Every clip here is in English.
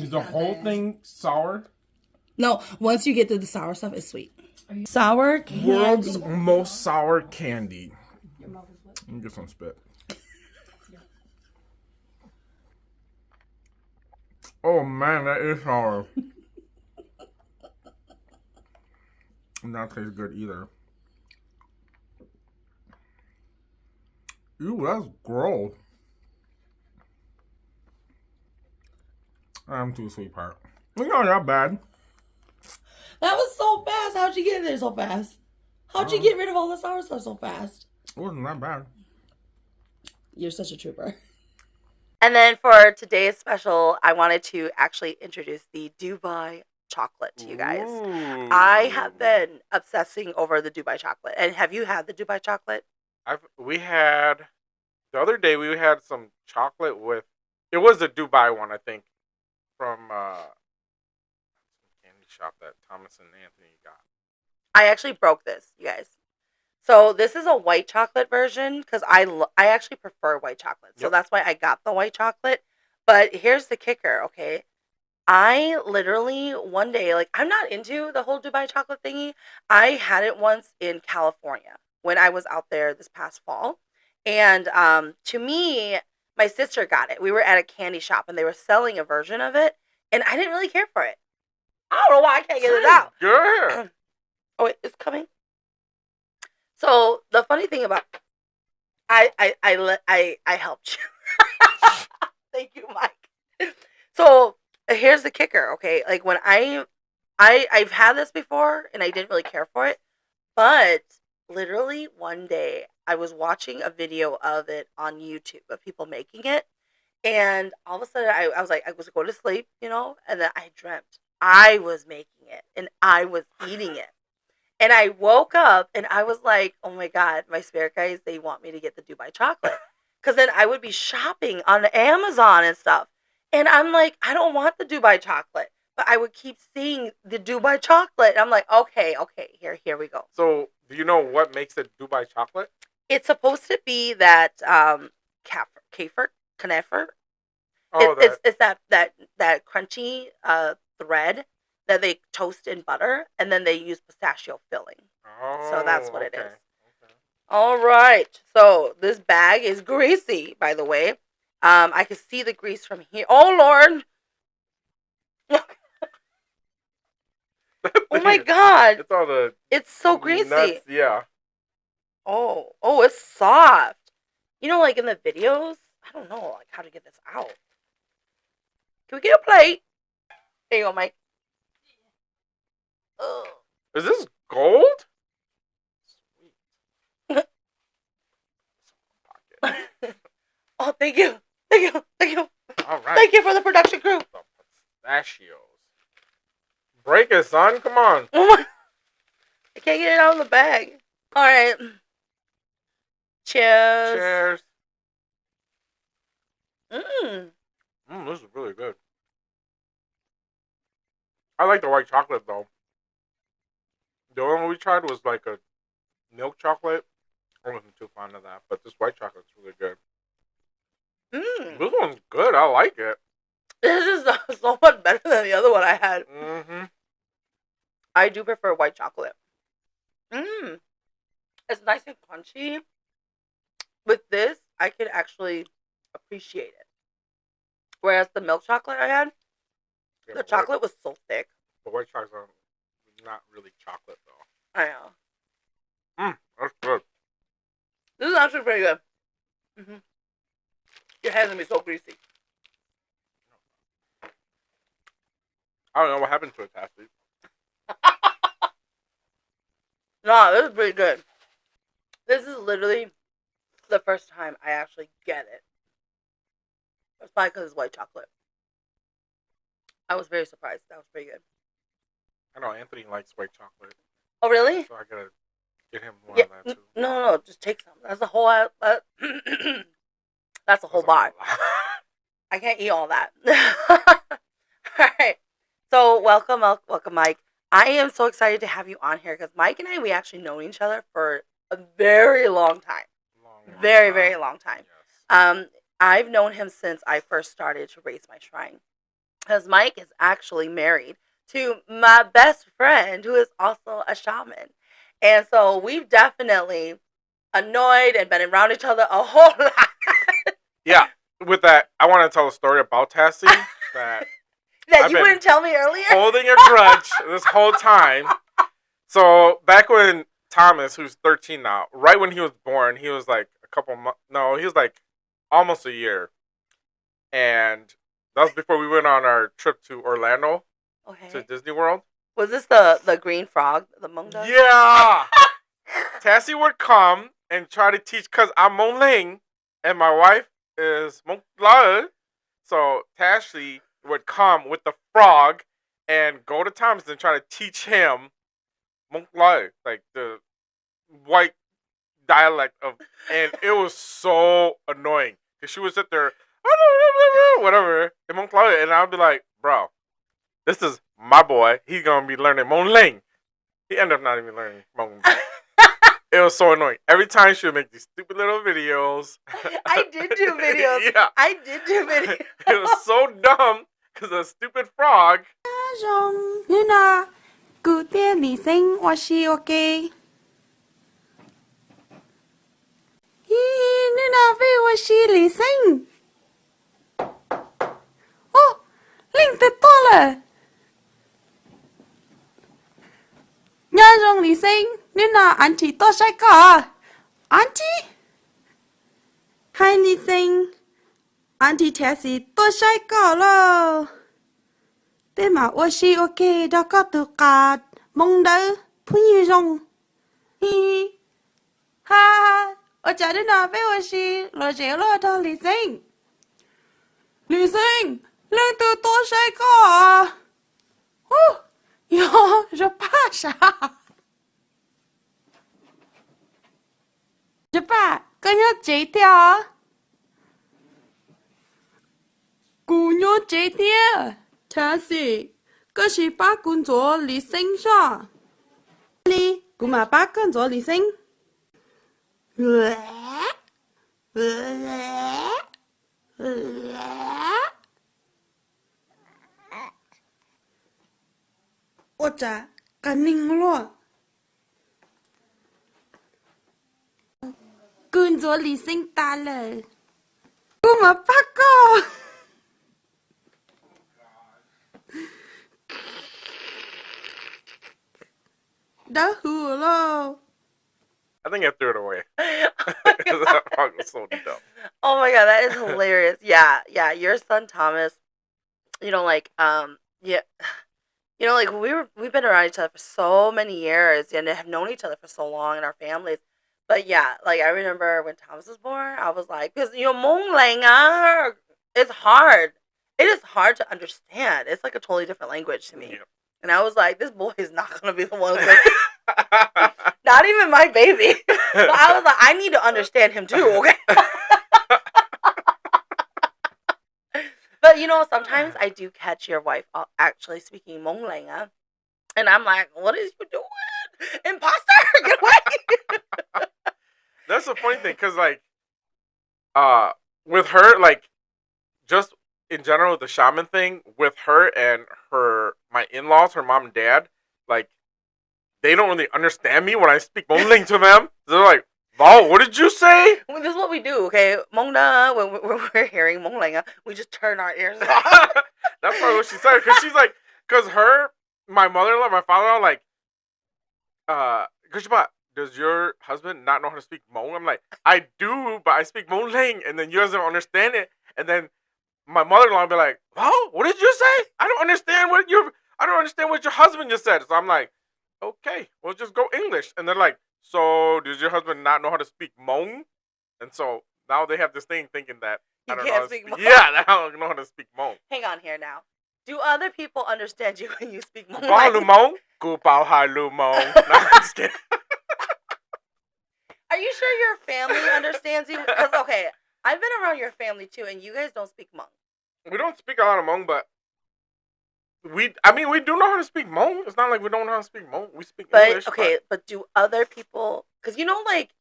Is the whole thing sour? No, once you get to the sour stuff, it's sweet. Sour candy. World's most sour candy. Let me get some spit. Oh man, that is sour. And that tastes good either. Ew, that's gross. I'm too sweet part. It's not that bad. That was so fast. How'd you get there so fast? How'd you get rid of all the sour stuff so fast? It wasn't that bad. You're such a trooper. And then for today's special, I wanted to actually introduce the Dubai chocolate to you guys. Ooh. I have been obsessing over the Dubai chocolate. And have you had the Dubai chocolate? We had the other day. We had some chocolate with. It was the Dubai one, I think, from some candy shop that Thomas and Anthony got. I actually broke this, you guys. So this is a white chocolate version because I actually prefer white chocolate. So Yep. that's why I got the white chocolate. But here's the kicker, okay? I literally one day, like, I'm not into the whole Dubai chocolate thingy. I had it once in California when I was out there this past fall. And to me, my sister got it. We were at a candy shop and they were selling a version of it. And I didn't really care for it. I don't know why I can't get it out. Good. Oh, wait, it's coming. So the funny thing about I helped you. Thank you, Mike. So here's the kicker, okay? Like when I've had this before and I didn't really care for it, but literally one day I was watching a video of it on YouTube of people making it, and all of a sudden I was like, I was going to sleep, you know, and then I dreamt I was making it and I was eating it. And I woke up and I was like, oh my God, my spirit guides, they want me to get the Dubai chocolate. Because then I would be shopping on Amazon and stuff. And I'm like, I don't want the Dubai chocolate. But I would keep seeing the Dubai chocolate. And I'm like, okay, here we go. So, do you know what makes it Dubai chocolate? It's supposed to be that kefir. Oh, It's that crunchy thread that they toast in butter, and then they use pistachio filling. Oh, So that's what it is. Okay. All right. So this bag is greasy, by the way. I can see the grease from here. Oh, Lord. Oh, my God. It's all the. It's so greasy. Nuts, yeah. Oh, it's soft. You know, like in the videos, I don't know like how to get this out. Can we get a plate? There you go, Mike. Ugh. Is this gold? Sweet. Oh, thank you. All right. Thank you for the production crew. The pistachios. Break it, son. Come on. Oh my! I can't get it out of the bag. All right. Cheers. Cheers. Mmm. This is really good. I like the white chocolate though. The only one we tried was like a milk chocolate. I wasn't too fond of that, but this white chocolate's really good. Mmm. This one's good. I like it. This is so much better than the other one I had. Mm-hmm. I do prefer white chocolate. Mmm. It's nice and crunchy. With this, I could actually appreciate it. Whereas the milk chocolate I had, Yeah, the chocolate was so thick. The white chocolate's not really chocolate though. I know. That's good. This is actually pretty good. Mm-hmm. Your hands gonna be so greasy. I don't know what happened to it, Tassie. No, this is pretty good. This is literally the first time I actually get it. It's probably because it's white chocolate. I was very surprised. That was pretty good. I know Anthony likes white chocolate, Oh, really? so I gotta get him more Yeah. of that too. No. Just take some. That's a whole. That's a whole bar. I can't eat all that. All right. So welcome, Mike. I am so excited to have you on here because Mike and I, we actually know each other for a very long time. Very long time. Yes. I've known him since I first started to raise my shrine. because Mike is actually married to my best friend who is also a shaman. And so we've definitely annoyed and been around each other a whole lot. Yeah. With that, I want to tell a story about Tassie that That you wouldn't tell me earlier? Holding a grudge this whole time. So back when Thomas, who's 13 now, right when he was born, he was like a couple months. No, he was like almost a year. And that was before we went on our trip to Orlando, to Disney World. Was this the green frog, the Hmong dog? Yeah. Tassie would come and try to teach, because I'm Hmong Ling and my wife is Hmong Lao. So Tassie would come with the frog and go to Thomas and try to teach him Hmong Lao, like the white dialect of, and it was so annoying because she would sit there, whatever, in Hmong Lao, and I'd be like, bro, this is my boy. He's gonna be learning Hmong Ling. He ended up not even learning Hmong. It was so annoying. Every time she would make these stupid little videos. I did do videos. Yeah. I did do videos. It was so dumb because of a stupid frog. Nuna, good day, listen, was she okay? Nuna, where was she listen? Oh, link the dollar. Nhà rong listen, Nuna, auntie, to sai cả. Auntie? Hi, listen. Auntie Tassie, to sai cả lo. Thế mà ôi xì ok đó có từ cả mong đỡ phun như rong hi ha ở chả đến nào với ôi xì lo dễ lo đó lì xinh lên từ tôi sai có à yo rồi pa sa rồi pa có nhớ chế theo à cô nhớ chế theo Tassie, 嗰是把工作理性上，你姑妈把工作理性。我咋干宁了？工作理性大了，姑妈把个。Đã hùa lo. I think I threw it away. That frog was so dumb. Oh my god, that is hilarious. Yeah, your son Thomas, like yeah, like we've been around each other for so many years and have known each other for so long in our families. But yeah, like I remember when Thomas was born, I was like, because Hmong Langar is hard. It is hard to understand. It's like a totally different language to me. Yep. And I was like, this boy is not going to be the one who's like, not even my baby. So I was like, I need to understand him too, okay? But, sometimes I do catch your wife actually speaking Hmong Langa. And I'm like, what is you doing? Imposter! Get away! That's the funny thing, because, like, with her, like, just in general, the shaman thing, with her and my in-laws, her mom and dad, like, they don't really understand me when I speak Hmong Ling to them. They're like, Val, what did you say? Well, this is what we do, okay? Mongda, when we're hearing Hmong Ling, we just turn our ears off. That's probably what she said, because she's like, my mother-in-law, my father-in-law, like, does your husband not know how to speak Hmong? I'm like, I do, but I speak Hmong Ling, and then you guys don't understand it, and then my mother-in-law will be like, "Oh, what did you say? I don't understand what your husband just said." So I'm like, "Okay, we'll just go English." And they're like, "So does your husband not know how to speak Hmong?" And so now they have this thing thinking that I don't know how to speak Hmong. Yeah, I don't know how to speak Hmong. Hang on here now. Do other people understand you when you speak Hmong? Are you sure your family understands you? Because, okay, I've been around your family too, and you guys don't speak Hmong. We don't speak a lot of Hmong, but we do know how to speak Hmong. It's not like we don't know how to speak Hmong. We speak English. Okay, but do other people... Because, like,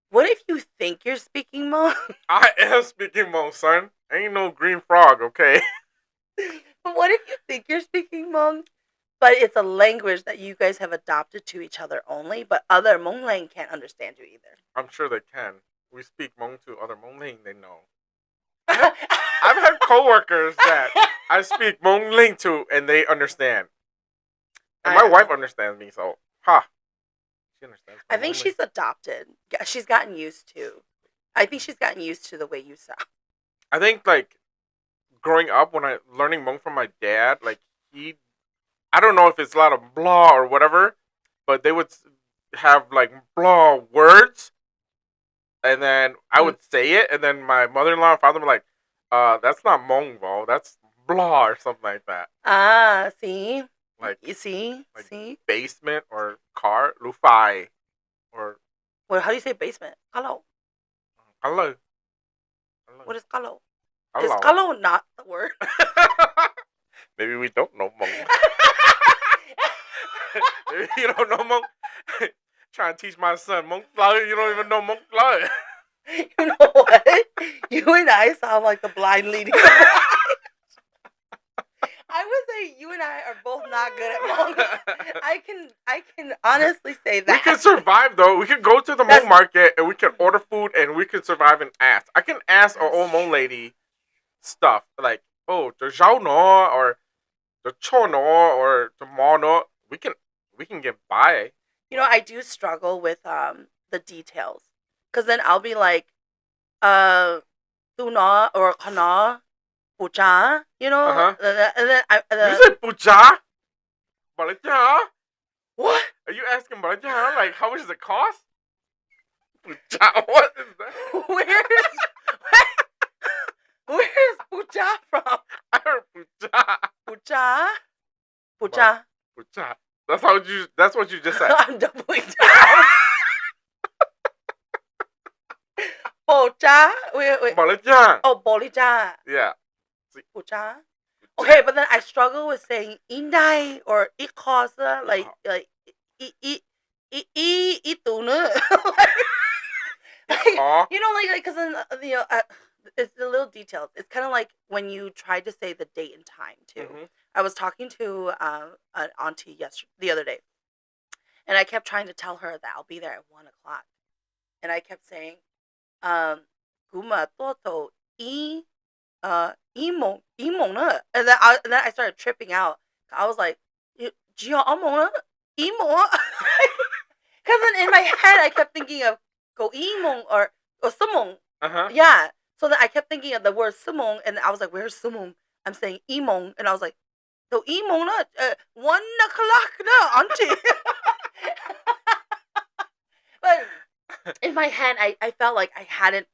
what if you think you're speaking Hmong? I am speaking Hmong, son. Ain't no green frog, okay? What if you think you're speaking Hmong, but it's a language that you guys have adopted to each other only, but other Hmong Lang can't understand you either? I'm sure they can. We speak Hmong to other Hmong Ling, they know. I've had coworkers that I speak Hmong Ling to, and they understand. And my wife understands me, so she understands. I think she's adopted. She's gotten used to. I think she's gotten used to the way you sound. I think like growing up when I learning Hmong from my dad, like I don't know if it's a lot of blah or whatever, but they would have like blah words, and then I would say it, and then my mother-in-law and father were like, that's not Hmong, bro, that's blah or something like that. Ah, see? Like You see? like See? basement or car, lufai, or Well, how do you say basement? Kalo. hello. What is kalo? Hello. Is kalo not the word? Maybe we don't know Hmong. Maybe you don't know Hmong. Trying to teach my son Hmong flower. You don't even know Hmong flower. You know what? You and I sound like the blind leading the blind. I would say you and I are both not good at Hmong. I can honestly say that. We can survive though. We can go to the Hmong market and we can order food and we can survive and ask. I can ask an old Hmong lady stuff like, oh, the zhao no or the cho no or the mo no. We can get by. You know, I do struggle with the details, because then I'll be like, tu na or kana, pucha, you know, and then You say puja? Balaja? what? Are you asking Balaja? Like, how much does it cost? Puja? What is that? Where's pucha from? I heard puja. Pucha, pucha. Puja. That's what you just said. I'm doubling down. Pocha? Wait. Balaja. Oh, bolija. Yeah. Pucha. Okay, but then I struggle with saying indai or ikosa, like ituna. You know, like because then it's the little details. It's kind of like when you tried to say the date and time too. Mm-hmm. I was talking to an auntie the other day, and I kept trying to tell her that I'll be there at 1:00, and I kept saying, "Guma toto imong na," and then I started tripping out. I was like, "Jia among imo," because then in my head I kept thinking of go imong or sumong. Yeah. So then I kept thinking of the word sumong, and I was like, "Where's sumong?" I'm saying imong, and I was like, "So imong na 1:00 na, auntie." But in my head, I felt like I hadn't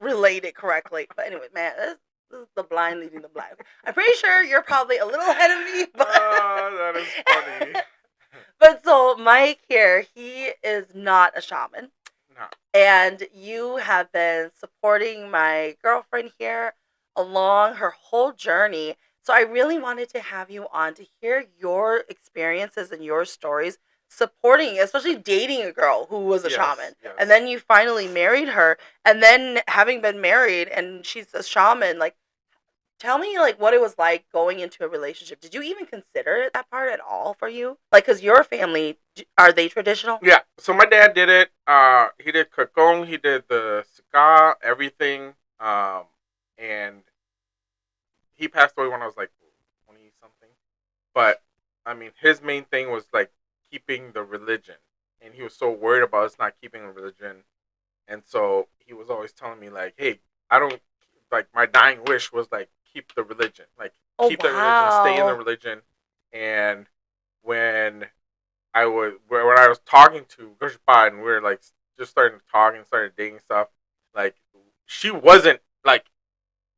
relayed it correctly. But anyway, man, this is the blind leading the blind. I'm pretty sure you're probably a little ahead of me. But that is funny. But so Mike here, he is not a shaman. No. And you have been supporting my girlfriend here along her whole journey. So I really wanted to have you on to hear your experiences and your stories supporting, especially dating a girl who was a shaman. Yes. And then you finally married her. And then having been married and she's a shaman, like, tell me, like, what it was like going into a relationship. Did you even consider that part at all for you? Like, because your family, are they traditional? Yeah. So my dad did it. He did kakong. He did the sika, everything. And he passed away when I was like 20-something. But, I mean, his main thing was, like, keeping the religion. And he was so worried about us not keeping the religion. And so he was always telling me, like, hey, I don't, like, my dying wish was, like, keep the religion. Like, keep the religion, stay in the religion. And when I was talking to Gushpa and we were, like, just starting to talk and started dating stuff, like, she wasn't, like,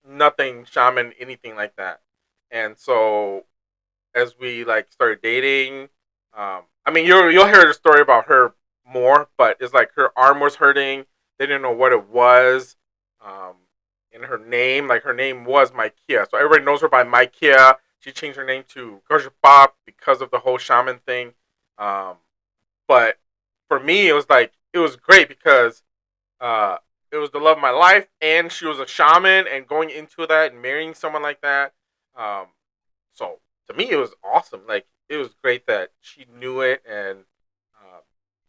nothing shaman, anything like that. And so as we, like, started dating, I mean, you'll hear the story about her more, but it's like her arm was hurting. They didn't know what it was. In her name, like, her name was Maikia. So everybody knows her by Maikia. She changed her name to Gushpa because of the whole shaman thing. But for me, it was like, it was great because it was the love of my life, and she was a shaman, and going into that and marrying someone like that, So to me, it was awesome. Like, it was great that she knew it and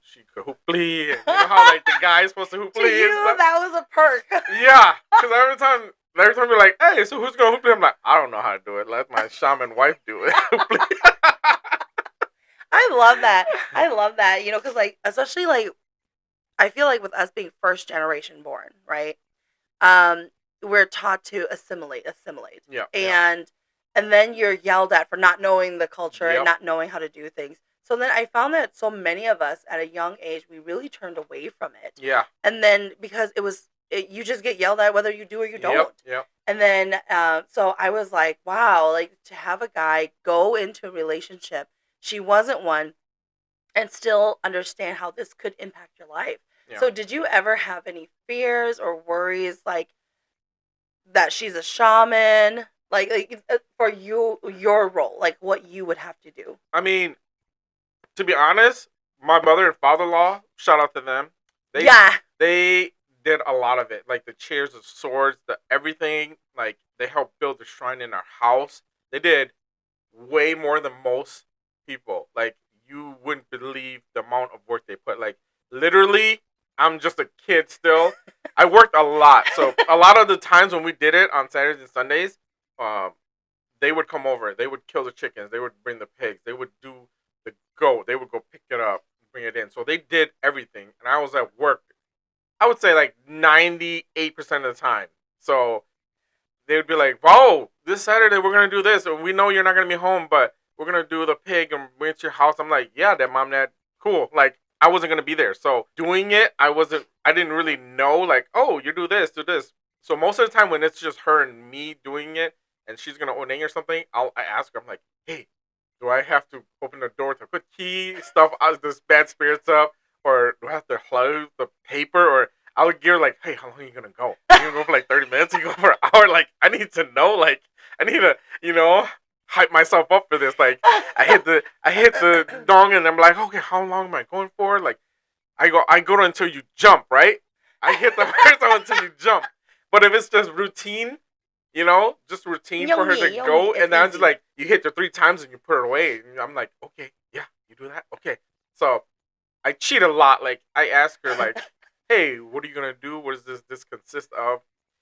she could hooply. And you know how like the guy's supposed to hooply To you, and stuff? that was a perk. Yeah, because every time you're like, hey, so who's gonna hooply? I'm like, I don't know how to do it. Let my shaman wife do it. I love that. I love that. You know, because like, especially like, I feel like with us being first generation born, right? We're taught to assimilate. Yeah. And then you're yelled at for not knowing the culture and Yep. not knowing how to do things. So then I found that so many of us at a young age, we really turned away from it. Yeah. And then because you just get yelled at whether you do or you don't. Yep. And then, so I was like, wow, like to have a guy go into a relationship, she wasn't one, and still understand how this could impact your life. Yeah. So did you ever have any fears or worries like that she's a shaman? Like for your role, like what you would have to do? I mean, to be honest, my mother and father-in-law, shout out to them. They did a lot of it, like the chairs, the swords, the everything. Like they helped build the shrine in our house. They did way more than most people. Like you wouldn't believe the amount of work they put. Like literally, I'm just a kid still. I worked a lot, so a lot of the times when we did it on Saturdays and Sundays, they would come over. They would kill the chickens. They would bring the pigs. They would do the goat. They would go pick it up, bring it in. So they did everything, and I was at work. I would say like 98% of the time. So they would be like, "Whoa, this Saturday we're gonna do this, and we know you're not gonna be home, but we're gonna do the pig and bring it to your house." I'm like, "Yeah, Dad, Mom, Dad, cool." Like I wasn't gonna be there, so doing it, I didn't really know. Like, oh, you do this, do this. So most of the time when it's just her and me doing it, and she's gonna ordain or something, I ask her, I'm like, "Hey, do I have to open the door to put key stuff out this bad spirits up? Or do I have to close the paper?" Or I would give her like, "Hey, how long are you gonna go? You gonna go for like 30 minutes? You go for an hour?" Like, I need to know. Like, I need to, hype myself up for this. Like, I hit the dong, and I'm like, "Okay, how long am I going for?" Like, I go to until you jump, right? I hit the first one until you jump. But if it's just routine, just routine for her to go, and then I'm just like, you hit her 3 times and you put her away. And I'm like, okay, yeah, you do that? Okay. So I cheat a lot. Like, I ask her, like, hey, what are you going to do? What does this consist of?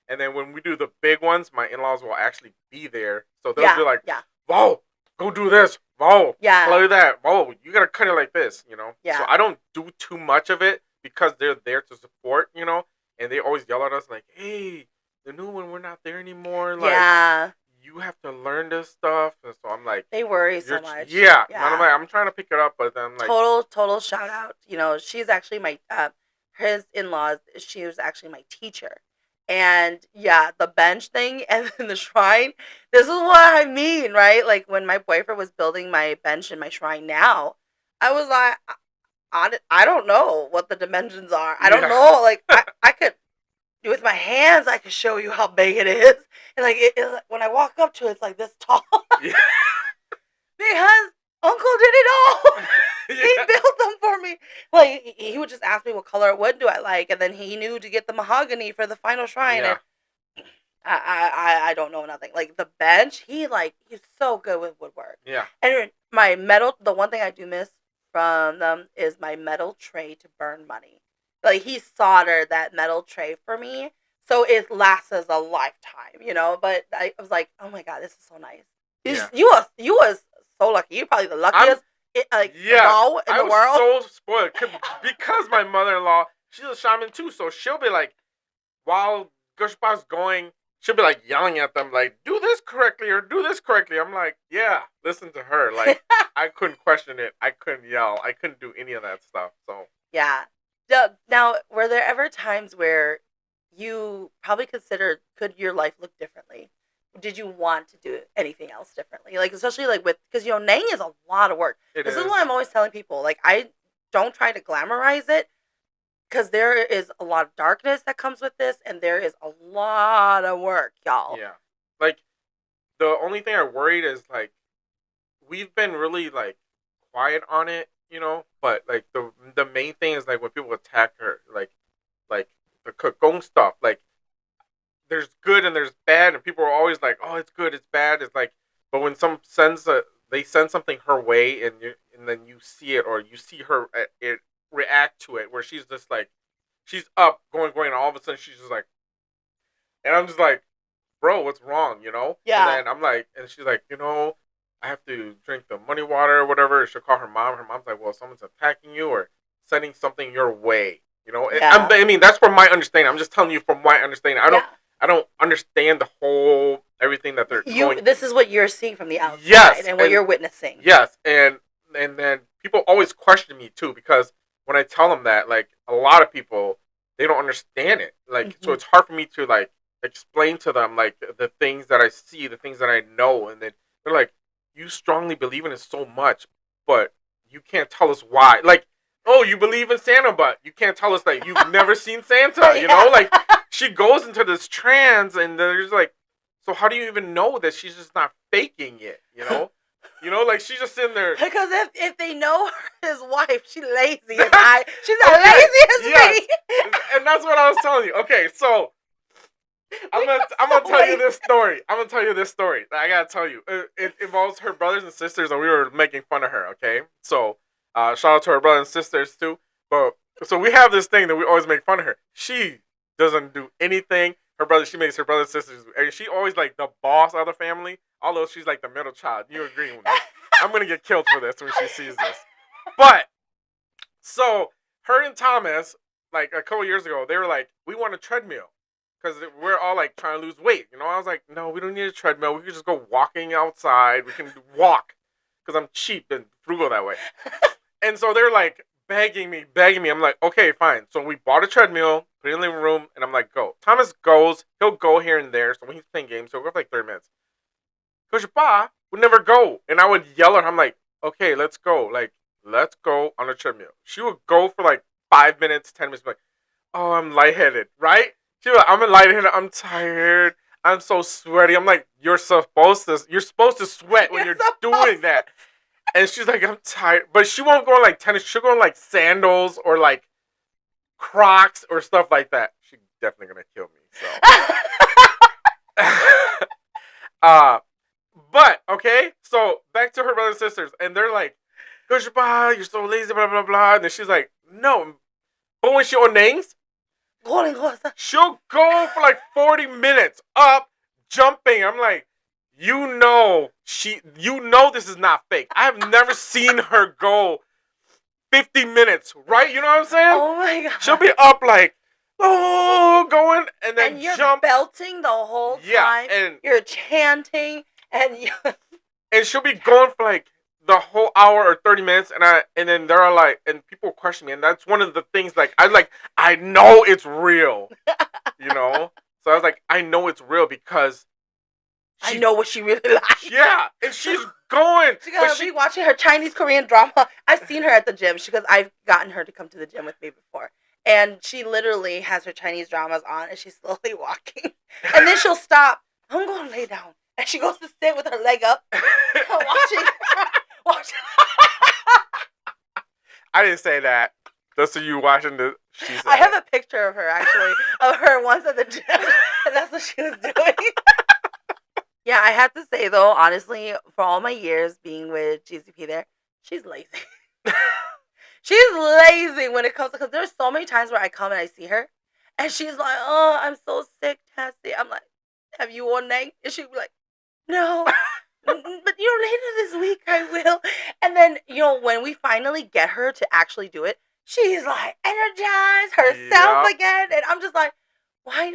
And then when we do the big ones, my in-laws will actually be there. So they'll be like, "Whoa, go do this. Whoa, play that. Whoa, you got to cut it like this, Yeah. So I don't do too much of it because they're there to support, and they always yell at us like, "Hey, the new one, we're not there anymore. Like, you have to learn this stuff." And so I'm like, they worry so much. Yeah. And I'm like, I'm trying to pick it up, but then I'm like, total shout out. She's actually my his in-laws. She was actually my teacher, and the bench thing and then the shrine. This is what I mean, right? Like when my boyfriend was building my bench and my shrine. Now, I was like, I don't know what the dimensions are. I don't know. Like I could. With my hands, I can show you how big it is. And like when I walk up to it, it's like this tall. Yeah. Because Uncle did it all. He built them for me. Like he would just ask me what color wood do I like, and then he knew to get the mahogany for the final shrine. Yeah. And I don't know nothing. Like the bench, he's so good with woodwork. Yeah. And my metal, the one thing I do miss from them is my metal tray to burn money. Like, he soldered that metal tray for me, so it lasts us a lifetime, But I was like, oh my God, this is so nice. Yeah. You was so lucky. You're probably the luckiest in the world. I was so spoiled because my mother-in-law, she's a shaman too, so she'll be like, while Gushpa's going, she'll be like yelling at them, like, do this correctly or do this correctly. I'm like, yeah, listen to her. Like, I couldn't question it. I couldn't yell. I couldn't do any of that stuff. So yeah. Now, were there ever times where you probably considered, could your life look differently? Did you want to do anything else differently? Like, especially like because, Nang is a lot of work. This is what I'm always telling people. Like, I don't try to glamorize it because there is a lot of darkness that comes with this, and there is a lot of work, y'all. Yeah. Like, the only thing I worried is, like, we've been really, like, quiet on it, but like the main thing is like when people attack her, like the Kagong stuff, like there's good and there's bad, and people are always like, oh, it's good, it's bad. It's like But when they send something her way, and then you see it, or you see her it react to it, where she's just like, she's up, going, and all of a sudden she's just like, and I'm just like, bro, what's wrong, you know? Yeah. And then I'm like, and she's like, you know, I have to drink the money water or whatever. She'll call her mom. Her mom's like, well, someone's attacking you or sending something your way, you know? Yeah. I mean, that's from my understanding. I'm just telling you from my understanding. I don't understand the whole everything that they're going. This is what you're seeing from the outside, yes, and what you're witnessing. Yes, and then people always question me too, because when I tell them that, like, a lot of people, they don't understand it. Like, so it's hard for me to like explain to them like the things that I see, the things that I know, and then they're like, you strongly believe in it so much, but you can't tell us why. Like, oh, you believe in Santa, but you can't tell us that you've never seen Santa, you know? Like, she goes into this trance, and there's like, so how do you even know that she's just not faking it, you know? You know, like, she's just sitting there. Because if they know his wife, she's lazy as I. She's as lazy as me. And that's what I was telling you. Okay, so I'm gonna tell you this story. I'm gonna tell you this story. I gotta tell you. It involves her brothers and sisters, and we were making fun of her. Okay, so shout out to her brothers and sisters too. But so we have this thing that we always make fun of her. She doesn't do anything. She makes her brothers and sisters. And she always like the boss of the family. Although she's like the middle child. You agree with me? I'm gonna get killed for this when she sees this. But so her and Thomas, like a couple years ago, they were like, we want a treadmill. Because we're all like trying to lose weight, you know. I was like, no, we don't need a treadmill. We can just go walking outside. We can walk, because I'm cheap and frugal that way. And so they're like begging me. I'm like, okay, fine. So we bought a treadmill, put it in the living room, and I'm like, go. Thomas goes. He'll go here and there. So when he's playing games, he'll go for like 30 minutes. Coach Pa would never go, and I would yell at her. I'm like, okay, let's go. Like, let's go on a treadmill. She would go for like 5 minutes, 10 minutes. Like, oh, I'm lightheaded, right? She's like, I'm lightheaded. I'm tired. I'm so sweaty. I'm like, you're supposed to sweat when you're doing that. And she's like, I'm tired. But she won't go on like tennis. She'll go on like sandals or like Crocs or stuff like that. She's definitely gonna kill me. So, but okay. So back to her brothers and sisters, and they're like, Coach Pa, you're so lazy, blah blah blah. And then she's like, no. But when she ordains, she'll go for like 40 minutes up, jumping. I'm like, you know this is not fake. I have never seen her go 50 minutes, right? You know what I'm saying? Oh my God. She'll be up like, oh, going, and then and you're jump. belting the whole time. Yeah, and you're chanting, and she'll be going for like the whole hour or 30 minutes, and then there are like, and people question me, and that's one of the things, like, I know it's real, you know? So I was like, I know it's real because I know what she really likes. Yeah, and she's going. She's gonna be watching her Chinese Korean drama. I've seen her at the gym because I've gotten her to come to the gym with me before. And she literally has her Chinese dramas on, and she's slowly walking. And then she'll stop. I'm going to lay down. And she goes to sit with her leg up, watching. I didn't say that. Just so you watching the. I have a picture of her, actually, of her once at the gym, and that's what she was doing. Yeah, I have to say, though, honestly, for all my years being with GZP there, she's lazy. She's lazy when it comes to, because there's so many times where I come and I see her, and she's like, oh, I'm so sick, Tassie. I'm like, have you ordained? And she'd be like, no. But, later this week I will. And then, when we finally get her to actually do it, she's like, energized herself again. And I'm just like, why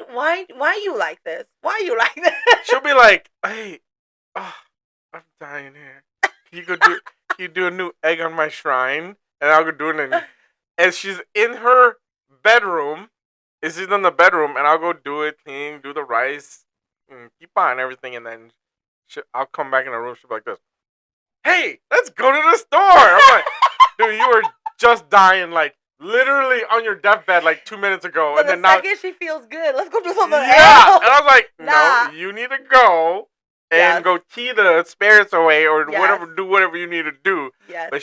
you like this? Why you like this? She'll be like, hey, I'm dying here. Can you do a new egg on my shrine? And I'll go do it. And she's in her bedroom. She's in the bedroom, and I'll go do it, clean, do the rice, keep on everything, and then I'll come back in the room. She'll be like this. Hey, let's go to the store. I'm like, dude, you were just dying, like, literally on your deathbed like 2 minutes ago. But and the then second she feels good, let's go do something else. Yeah, and I was like, no, you need to go and go key the spirits away or do whatever you need to do. Yes. But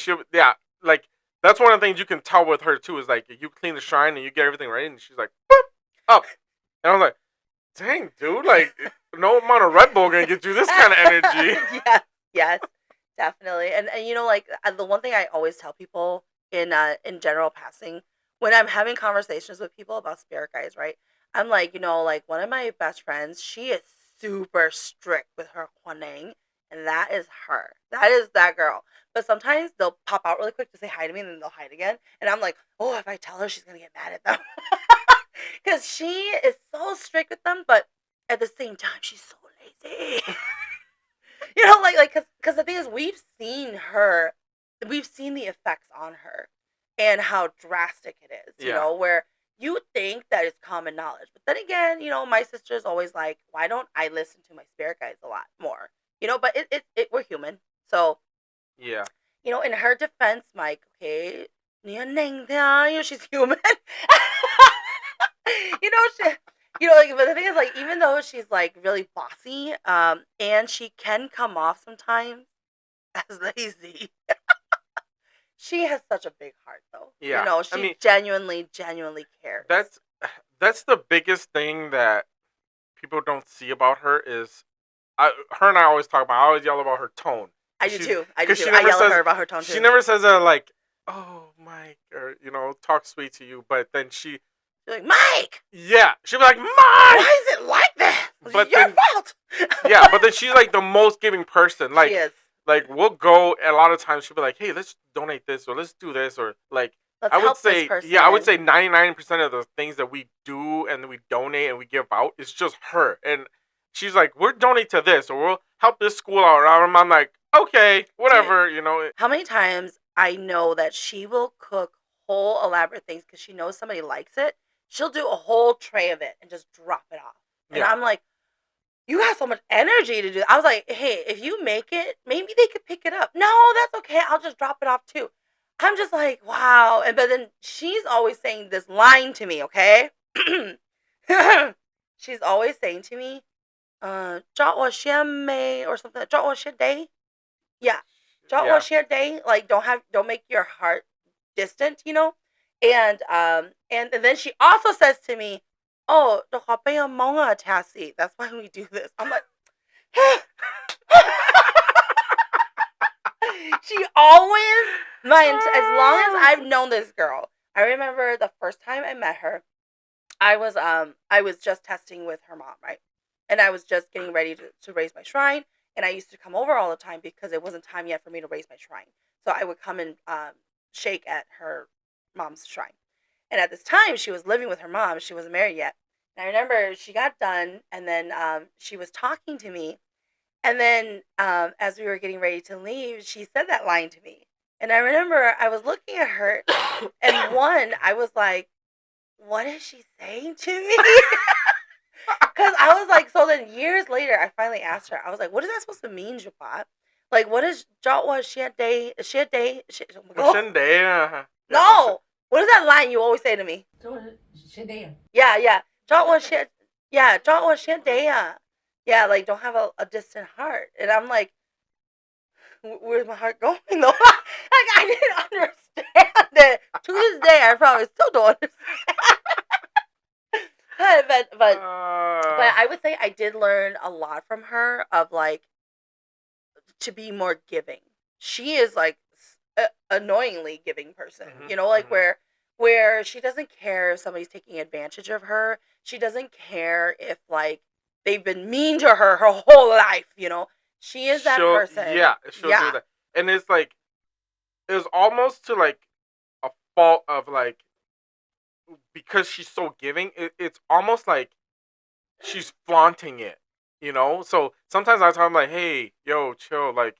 like, that's one of the things you can tell with her too, is like, you clean the shrine and you get everything ready, and she's like, boop, up. And I was like, dang, dude, like, no amount of Red Bull gonna get you this kind of energy. Yes, definitely. And you know, like the one thing I always tell people in general passing when I'm having conversations with people about spirit guides, right? I'm like, you know, like one of my best friends, she is super strict with her Kwanang, and that is her. That is that girl. But sometimes they'll pop out really quick to say hi to me, and then they'll hide again. And I'm like, oh, if I tell her, she's gonna get mad at them, because she is so strict with them. But at the same time, she's so lazy. You know, like, because the thing is, we've seen the effects on her, and how drastic it is. You know, where you think that it's common knowledge, but then again, you know, my sister's always like, why don't I listen to my spirit guides a lot more? You know, but we're human, so Yeah. you know, in her defense, Mike, okay, you know, she's human. You know, like, but the thing is, like, even though she's like really bossy, and she can come off sometimes as lazy, she has such a big heart, though. Yeah. You know, she genuinely cares. That's the biggest thing that people don't see about her is, her and I always talk about. I always yell about her tone. I do too. I yell at her about her tone too. She never says like, "Oh, Mike," or you know, talk sweet to you. But then she's like, Mike. Yeah, she'll be like, Mike. Why is it like that? It's your fault. Yeah, but then she's like the most giving person. Like, she is. Like, we'll go, and a lot of times she'll be like, hey, let's donate this, or let's do this, or like, I would say 99% of the things that we do and we donate and we give out is just her. And she's like, we're donate to this, or we'll help this school out. And I'm like, okay, whatever, you know. How many times I know that she will cook whole elaborate things because she knows somebody likes it. She'll do a whole tray of it and just drop it off. And I'm like, you got so much energy to do. I was like, hey, if you make it, maybe they could pick it up. No, that's okay. I'll just drop it off too. I'm just like, wow. But then she's always saying this line to me, okay? She's always saying to me, 找我学妹 or something. 找我学弟. Yeah. 找我学弟. Like, don't make your heart distant, you know? And then she also says to me, oh, the Hmong Tassie. That's why we do this. I'm like, she always, as long as I've known this girl, I remember the first time I met her, I was just testing with her mom, right? And I was just getting ready to raise my shrine. And I used to come over all the time because it wasn't time yet for me to raise my shrine. So I would come and shake at her mom's shrine. And at this time, she was living with her mom. She wasn't married yet. And I remember she got done, and then she was talking to me. And then as we were getting ready to leave, she said that line to me. And I remember I was looking at her, and I was like, what is she saying to me? Because I was like, so then years later, I finally asked her. I was like, what is that supposed to mean, Japat? Like, what is Shia day? No. What is that line you always say to me? Yeah. Yeah, like, don't have a distant heart. And I'm like, where's my heart going, though? Like, I didn't understand it. To this day, I probably still don't understand. But I would say I did learn a lot from her of, like, to be more giving. She is, like, annoyingly giving person, you know, like, where she doesn't care if somebody's taking advantage of her. She doesn't care if, like, they've been mean to her whole life, you know. She is that person. Yeah, she'll do that. And it's like, it was almost to, like, a fault of, like, because she's so giving, it's almost like she's flaunting it, you know. So sometimes I tell them, like, hey, yo, chill, like,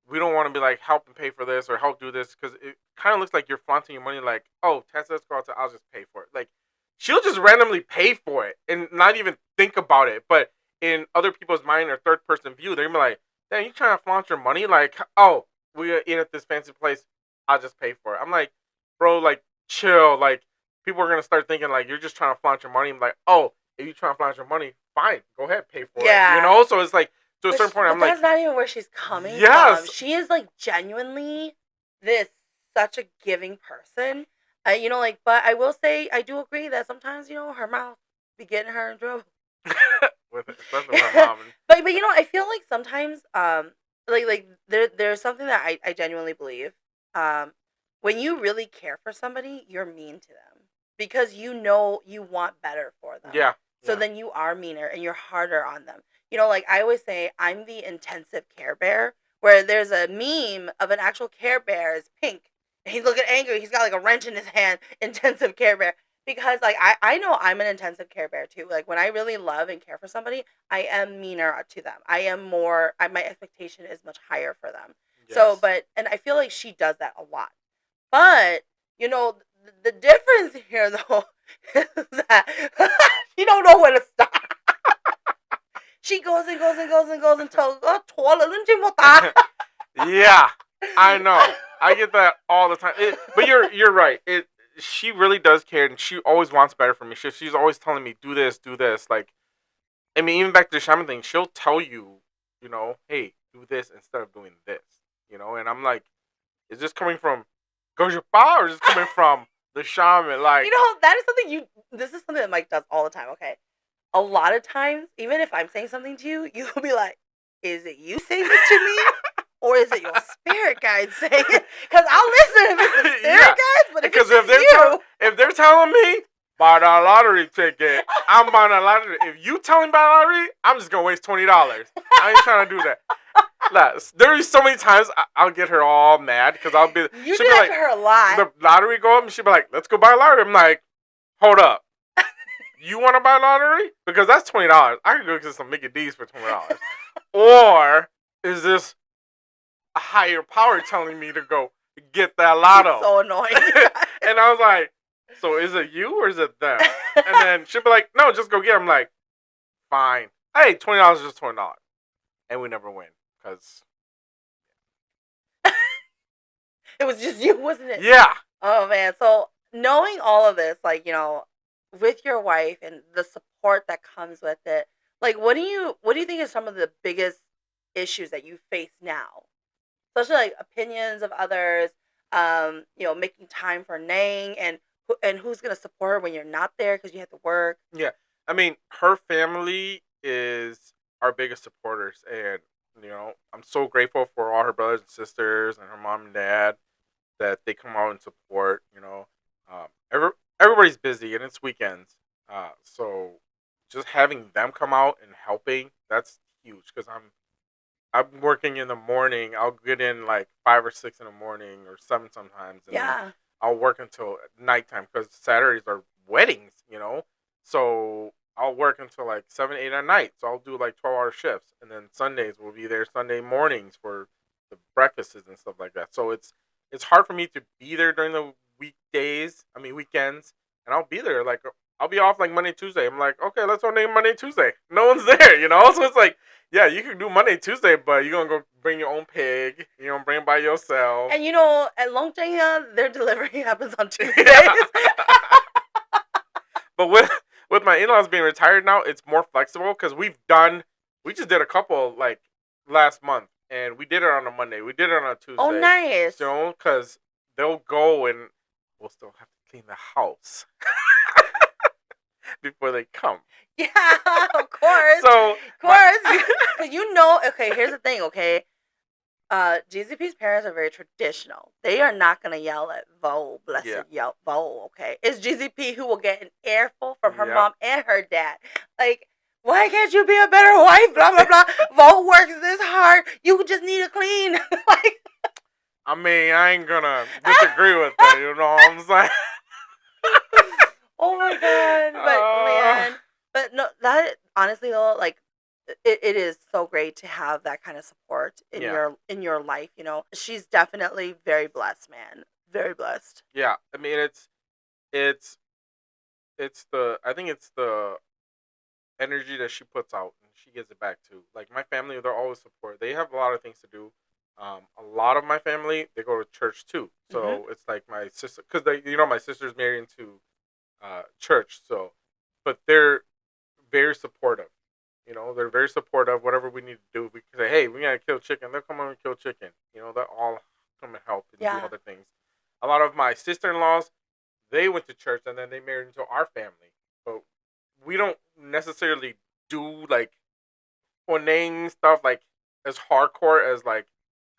we don't want to be like, help and pay for this or help do this, because it kind of looks like you're flaunting your money, like, oh, Tessa, let's go out to, I'll just pay for it. Like, she'll just randomly pay for it and not even think about it. But in other people's mind or third person view, they're gonna be like, damn, you trying to flaunt your money? Like, oh, we eat at this fancy place, I'll just pay for it. I'm like, bro, like, chill. Like, people are gonna start thinking like you're just trying to flaunt your money. I'm like, oh, if you trying to flaunt your money, fine, go ahead, pay for it. You know, so it's like, to a certain point, I'm like, that's not even where she's coming from. She is, like, genuinely such a giving person. You know, like, but I will say, I do agree that sometimes, you know, her mouth be getting her in trouble. with it, especially with her mom. But you know, I feel like sometimes like there's something that I genuinely believe. When you really care for somebody, you're mean to them because you know you want better for them. Yeah. So then you are meaner and you're harder on them. You know, like I always say, I'm the intensive care bear. Where there's a meme of an actual Care Bear is pink and he's looking angry. He's got like a wrench in his hand. Intensive Care Bear. Because like I know I'm an intensive care bear too. Like when I really love and care for somebody, I am meaner to them. I am more. My expectation is much higher for them. Yes. So, and I feel like she does that a lot. But you know, the difference here though is that she don't know when to stop. She goes and goes and goes and goes until Yeah, I know. I get that all the time. But you're right. She really does care, and she always wants better for me. She's always telling me, do this. Like, I mean, even back to the shaman thing, she'll tell you, you know, hey, do this instead of doing this, you know. And I'm like, is this coming from Gojapa or is this coming from the shaman? Like, you know, that is something this is something that Mike does all the time, okay? A lot of times, even if I'm saying something to you, you'll be like, is it you saying this to me? Or is it your spirit guide saying it? Because I'll listen if it's the spirit guides, but if they're telling me, buy the lottery ticket, I'm buying a lottery. If you tell me buy lottery, I'm just going to waste $20. I ain't trying to do that. There's so many times I'll get her all mad because I'll be... You do that to her a lot. The lottery go up and she'll be like, let's go buy a lottery. I'm like, hold up. You want to buy lottery? Because that's $20. I can go get some Mickey D's for $20. Or is this a higher power telling me to go get that lotto? It's so annoying. And I was like, so is it you or is it them? And then she'll be like, no, just go get it. I'm like, fine. Hey, $20 is just $20. And we never win. Because it was just you, wasn't it? Yeah. Oh, man. So knowing all of this, like, you know, with your wife and the support that comes with it, like, what do you think is some of the biggest issues that you face now? Especially like opinions of others, you know, making time for Nang and who's gonna support her when you're not there because you have to work. Yeah, I mean, her family is our biggest supporters, and you know, I'm so grateful for all her brothers and sisters and her mom and dad that they come out and support. You know, everybody's busy and it's weekends, so just having them come out and helping, that's huge because I'm working in the morning. I'll get in like 5 or 6 in the morning or 7 sometimes. And then I'll work until nighttime because Saturdays are weddings, you know. So I'll work until like 7, 8 at night. So I'll do like 12-hour shifts. And then Sundays we'll be there Sunday mornings for the breakfasts and stuff like that. So it's hard for me to be there during the weekends. And I'll be there. Like, I'll be off like Monday, Tuesday. I'm like, okay, let's ordain Monday, Tuesday. No one's there, you know? So it's like, yeah, you can do Monday, Tuesday, but you're going to go bring your own pig. You're going to bring it by yourself. And, you know, at Longcheng, their delivery happens on Tuesdays. But with my in-laws being retired now, it's more flexible because we just did a couple, like, last month. And we did it on a Monday. We did it on a Tuesday. Oh, nice. You know, because they'll go and we'll still have to clean the house before they come. Yeah, of course. You know, okay, here's the thing, okay? GZP's parents are very traditional. They are not going to yell at Vo, Vo, okay? It's GZP who will get an earful from her mom and her dad. Like, why can't you be a better wife? Blah, blah, blah. Vo works this hard. You just need to clean. Like, I mean, I ain't going to disagree with that, you know what I'm saying? Oh, my God. But, man. But no, that honestly though, like it is so great to have that kind of support in your life. You know, she's definitely very blessed, man. Very blessed. Yeah, I mean I think it's the energy that she puts out and she gives it back to. Like my family, they're always support. They have a lot of things to do. A lot of my family, they go to church too. So it's like my sister, because my sister's married into church. So, but they're very supportive. You know, they're very supportive. Whatever we need to do, we can say, hey, we gotta kill chicken. They'll come over and kill chicken. You know, they'll all come and help and do other things. A lot of my sister-in-laws, they went to church and then they married into our family. But we don't necessarily do like Onang stuff like as hardcore as like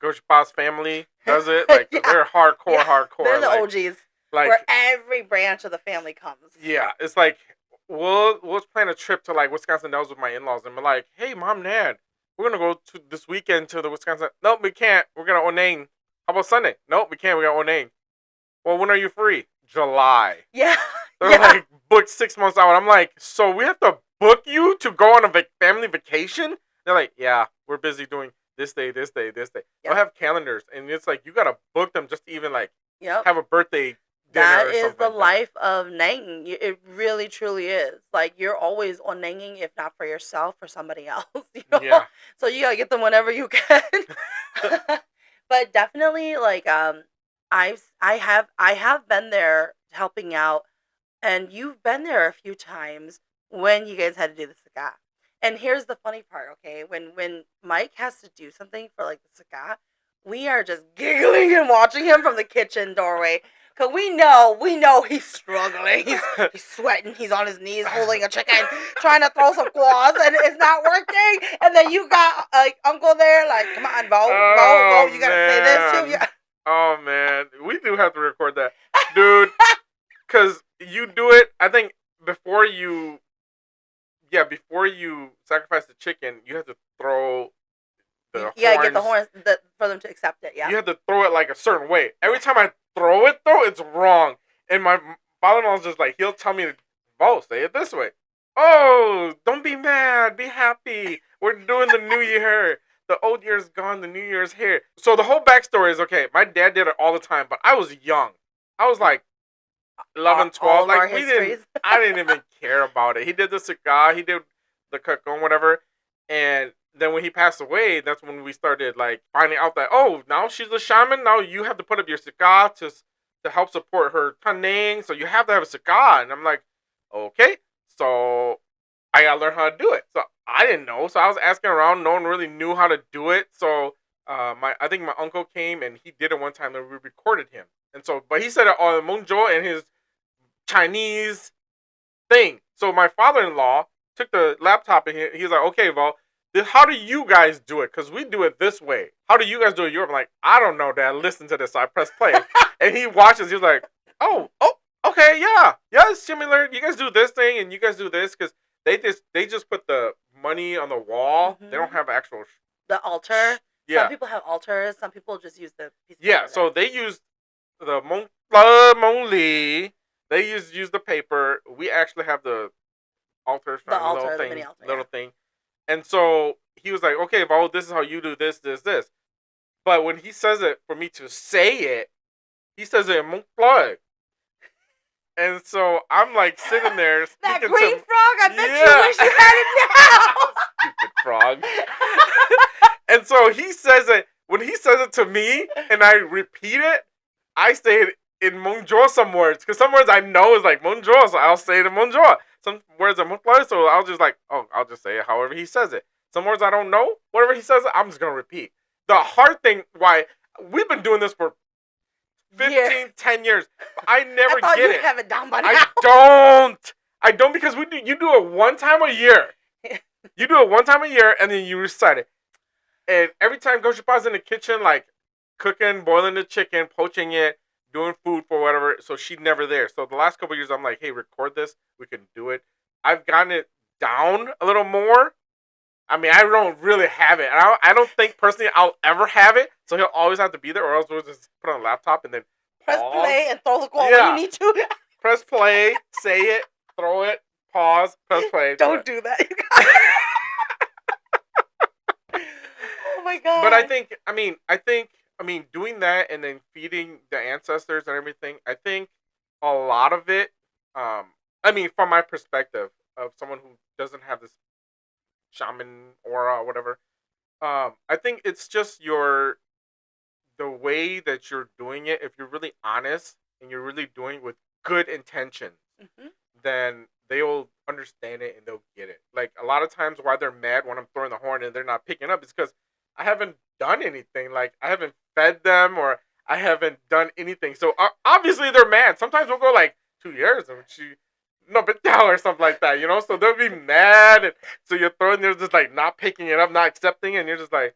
Goshipa's family does it. Like they're hardcore. They're the like, OGs. Like where every branch of the family comes. Yeah, it's like we'll plan a trip to like Wisconsin Dells with my in-laws, and we're like, hey, mom, dad, we're gonna go to this weekend to the Wisconsin. Nope, we can't. We're gonna Onang. How about Sunday? Nope, we can't. We got Onang. Well, when are you free? July. Yeah. They're like booked 6 months out. I'm like, so we have to book you to go on a family vacation? They're like, yeah, we're busy doing this day. Yep. They'll have calendars, and it's like you gotta book them just to even like have a birthday. That is the life of Nanging. It really, truly is. Like, you're always on Nanging, if not for yourself, for somebody else. You know? Yeah. So you gotta get them whenever you can. But definitely, like, I have been there helping out, and you've been there a few times when you guys had to do the Saga. And here's the funny part, okay? When Mike has to do something for like the Saga, we are just giggling and watching him from the kitchen doorway. Cause we know he's struggling. He's sweating. He's on his knees holding a chicken, trying to throw some claws, and it's not working. And then you got like Uncle there, like, come on, Bo, you gotta say this too. Yeah. Oh man, we do have to record that, dude. Cause you do it. I think before you sacrifice the chicken, you have to throw the horns. Yeah, get the horns for them to accept it. Yeah. You have to throw it like a certain way. Every time I throw it though, it's wrong. And my father-in-law's just like, he'll tell me, "Oh, say it this way. Oh, don't be mad, be happy. We're doing the new year. The old year's gone, the new year's here." So the whole backstory is, okay, my dad did it all the time, but I was young. I was like 11, 12. Like I didn't even care about it. He did the cigar, he did the cacon, whatever. And then when he passed away, that's when we started like finding out that, oh, now she's a shaman. Now you have to put up your cigar to help support her tanning. So you have to have a cigar. And I'm like, okay, so I gotta learn how to do it. So I didn't know. So I was asking around. No one really knew how to do it. So I think my uncle came and he did it one time and we recorded him. And so, but he said it on Hmong and his Chinese thing. So my father-in-law took the laptop and he's like, okay, Val, how do you guys do it? Because we do it this way. How do you guys do it? You're like, I don't know, Dad. Listen to this. So I press play. And he watches. He's like, oh, okay, yeah, it's similar. You guys do this thing and you guys do this. Because they just put the money on the wall. Mm-hmm. They don't have actual... The altar. Yeah. Some people have altars. Some people just use the piece of paper. So they use the Mong Li. They use the paper. We actually have the altar. The altar, the mini altar. Little thing. And so he was like, okay, Val, this is how you do this. But when he says it, for me to say it, he says it in Hmong plug. And so I'm like sitting there. That green frog, I bet you wish you had it now. Stupid frog. And so he says it, when he says it to me and I repeat it, I say it in Hmong some words. Because some words I know is like Hmong, so I'll say it in Hmong. Some words are Hmong, so I'll just like, I'll just say it however he says it. Some words I don't know, whatever he says, I'm just going to repeat. The hard thing, why we've been doing this for 10 years. I never get it. Have it down by now. I don't because you do it one time a year. You do it one time a year and then you recite it. And every time Goshipa's in the kitchen, like cooking, boiling the chicken, poaching it, doing food for whatever, so she's never there. So the last couple of years, I'm like, hey, record this. We can do it. I've gotten it down a little more. I mean, I don't really have it. I don't think personally I'll ever have it. So he'll always have to be there, or else we'll just put on a laptop and then press play and throw the call when you need to. Press play, say it, throw it, pause, press play. Don't do that, you guys. Oh my god. But I think, doing that and then feeding the ancestors and everything, I think a lot of it, from my perspective of someone who doesn't have this shaman aura or whatever, I think it's just the way that you're doing it. If you're really honest and you're really doing it with good intention, then they'll understand it and they'll get it. Like a lot of times why they're mad when I'm throwing the horn and they're not picking up is because I haven't done anything. Like I haven't fed them or I haven't done anything. So obviously they're mad. Sometimes we'll go like 2 years and no big deal or something like that, you know? So they'll be mad, and so you're throwing, they're just like not picking it up, not accepting it, and you're just like,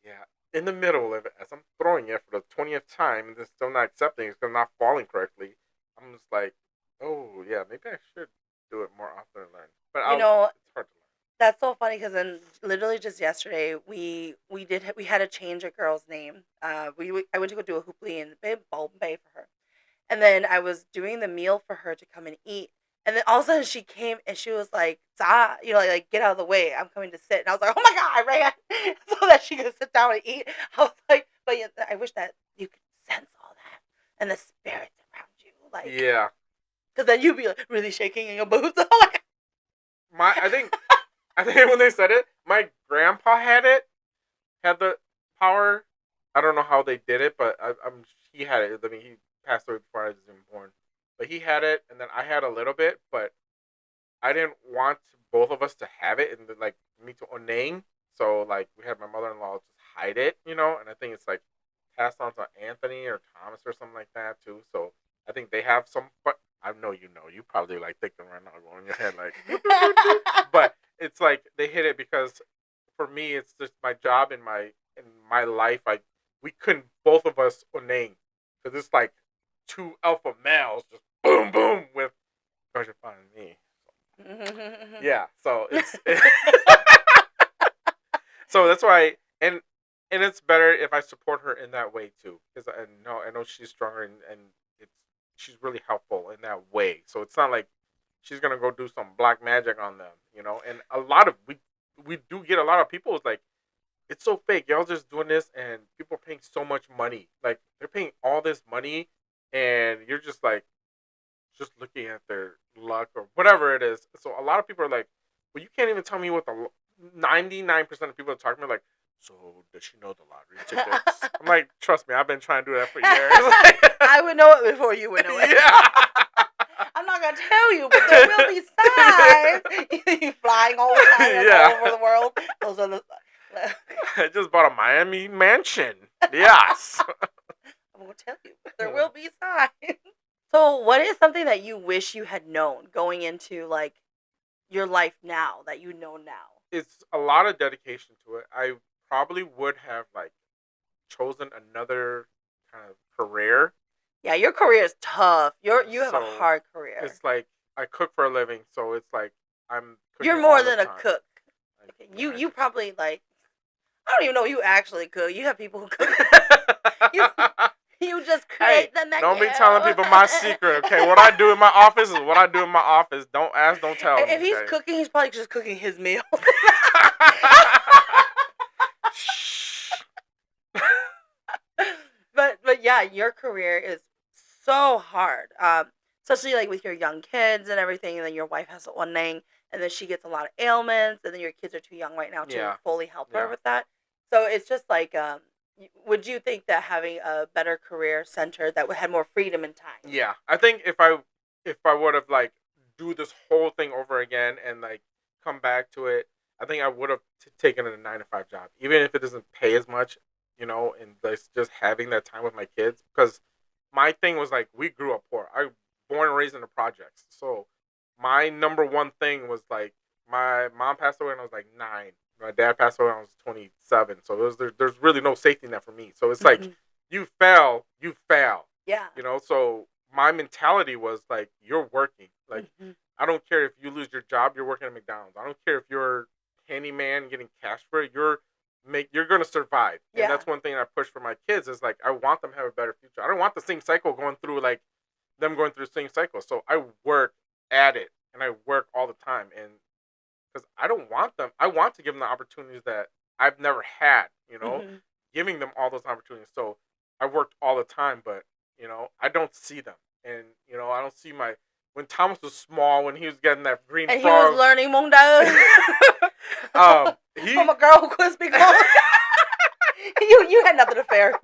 yeah, in the middle of it, as I'm throwing it for the 20th time, and they're still not accepting it because I'm not falling correctly. I'm just like, oh, yeah, maybe I should do it more often and learn. But You know, it's hard to learn. that's so funny because then literally just yesterday we had to change a girl's name. I went to go do a hooply in Bulb Bay for her, and then I was doing the meal for her to come and eat, and then all of a sudden she came and she was like, "Zah," you know, like get out of the way, I'm coming to sit. And I was like, "Oh my god!" I ran so that she could sit down and eat. I was like, but yeah, I wish that you could sense all that and the spirits around you, like Yeah. because then you'd be like really shaking in your boots. Like, I think when they said it, my grandpa had the power. I don't know how they did it, but he had it. I mean, he passed away before I was even born. But he had it, and then I had a little bit, but I didn't want both of us to have it, and like me to Onang. So like we had my mother-in-law just hide it, you know. And I think it's like passed on to Anthony or Thomas or something like that too. So I think they have some, but I know you know. You probably like thinking right now, going in your head like, but it's like they hit it because for me, it's just my job in my life. We couldn't both of us Onang because it's like two alpha males just boom boom with treasure finding me. Yeah, so it's so that's why, and it's better if I support her in that way too, because I know she's stronger and she's really helpful in that way. So it's not like she's gonna go do some black magic on them, you know. And a lot of we do get a lot of people is like, it's so fake. Y'all just doing this, and people are paying so much money. Like they're paying all this money, and you're just like, just looking at their luck or whatever it is. So a lot of people are like, well, you can't even tell me what the 99% of people are talking about. Like, so does she know the lottery tickets? I'm like, trust me, I've been trying to do that for years. I would know it before you would know it. Yeah. I'm not gonna tell you, but there will be signs. You flying all the time all over the world. Those are the. I just bought a Miami mansion. Yes. I won't tell you, but there will be signs. So, what is something that you wish you had known going into like your life now that you know now? It's a lot of dedication to it. I probably would have like chosen another kind of career. Yeah, your career is tough. You have a So, hard career. It's like I cook for a living, so it's like I'm cooking You're more all the than a time. cook. Like, You probably like. I don't even know you actually cook. You have people who cook. You just create the menu. Don't be telling people my secret, okay? What I do in my office is what I do in my office. Don't ask, don't tell. If he's okay? cooking, he's probably just cooking his meal. But yeah, your career is so hard. Especially like with your young kids and everything, and then your wife has one name, and then she gets a lot of ailments, and then your kids are too young right now to fully help her with that. So it's just like, would you think that having a better career center that had more freedom and time? Yeah, I think if I would have like do this whole thing over again and like come back to it, I think I would have taken a 9-to-5 job, even if it doesn't pay as much, you know, and just having that time with my kids. Because my thing was like, we grew up poor. I was born and raised in the projects, so my number one thing was like, my mom passed away when I was like 9. My dad passed away when I was 27. So there's really no safety net for me. So it's like, you fail. Yeah. You know, so my mentality was like, you're working. Like, I don't care if you lose your job, you're working at McDonald's. I don't care if you're handyman getting cash for it. You're going to survive. Yeah. And that's one thing I push for my kids is like, I want them to have a better future. I don't want the same cycle going through the same cycle. So I work at it and I work all the time. And because I want to give them the opportunities that I've never had, you know, giving them all those opportunities. So I worked all the time, but, you know, I don't see them. And, you know, I don't see when Thomas was small, when he was getting that green and frog. he was learning Hmong Dao. From a girl who couldn't speak Hmong. You had nothing to fear.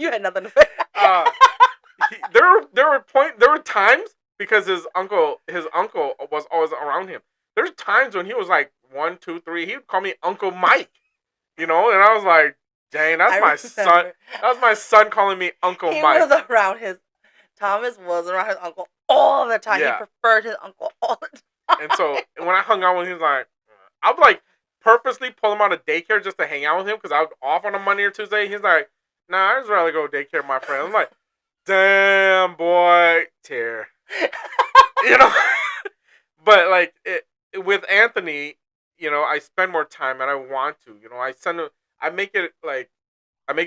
There were times, because his uncle was always around him. There's times when he was like 1, 2, 3, he would call me Uncle Mike, you know, and I was like, dang, that's my son. That was my son calling me Uncle Mike. Thomas was around his uncle all the time. Yeah. He preferred his uncle all the time. And so when I hung out with him, he was like, I'd like purposely pull him out of daycare just to hang out with him because I was off on a Monday or Tuesday. He's like, nah, I'd just rather go to daycare with my friend. I'm like, damn, boy, tear. You know? But like with Anthony, you know, I spend more time and I want to. You know, I make it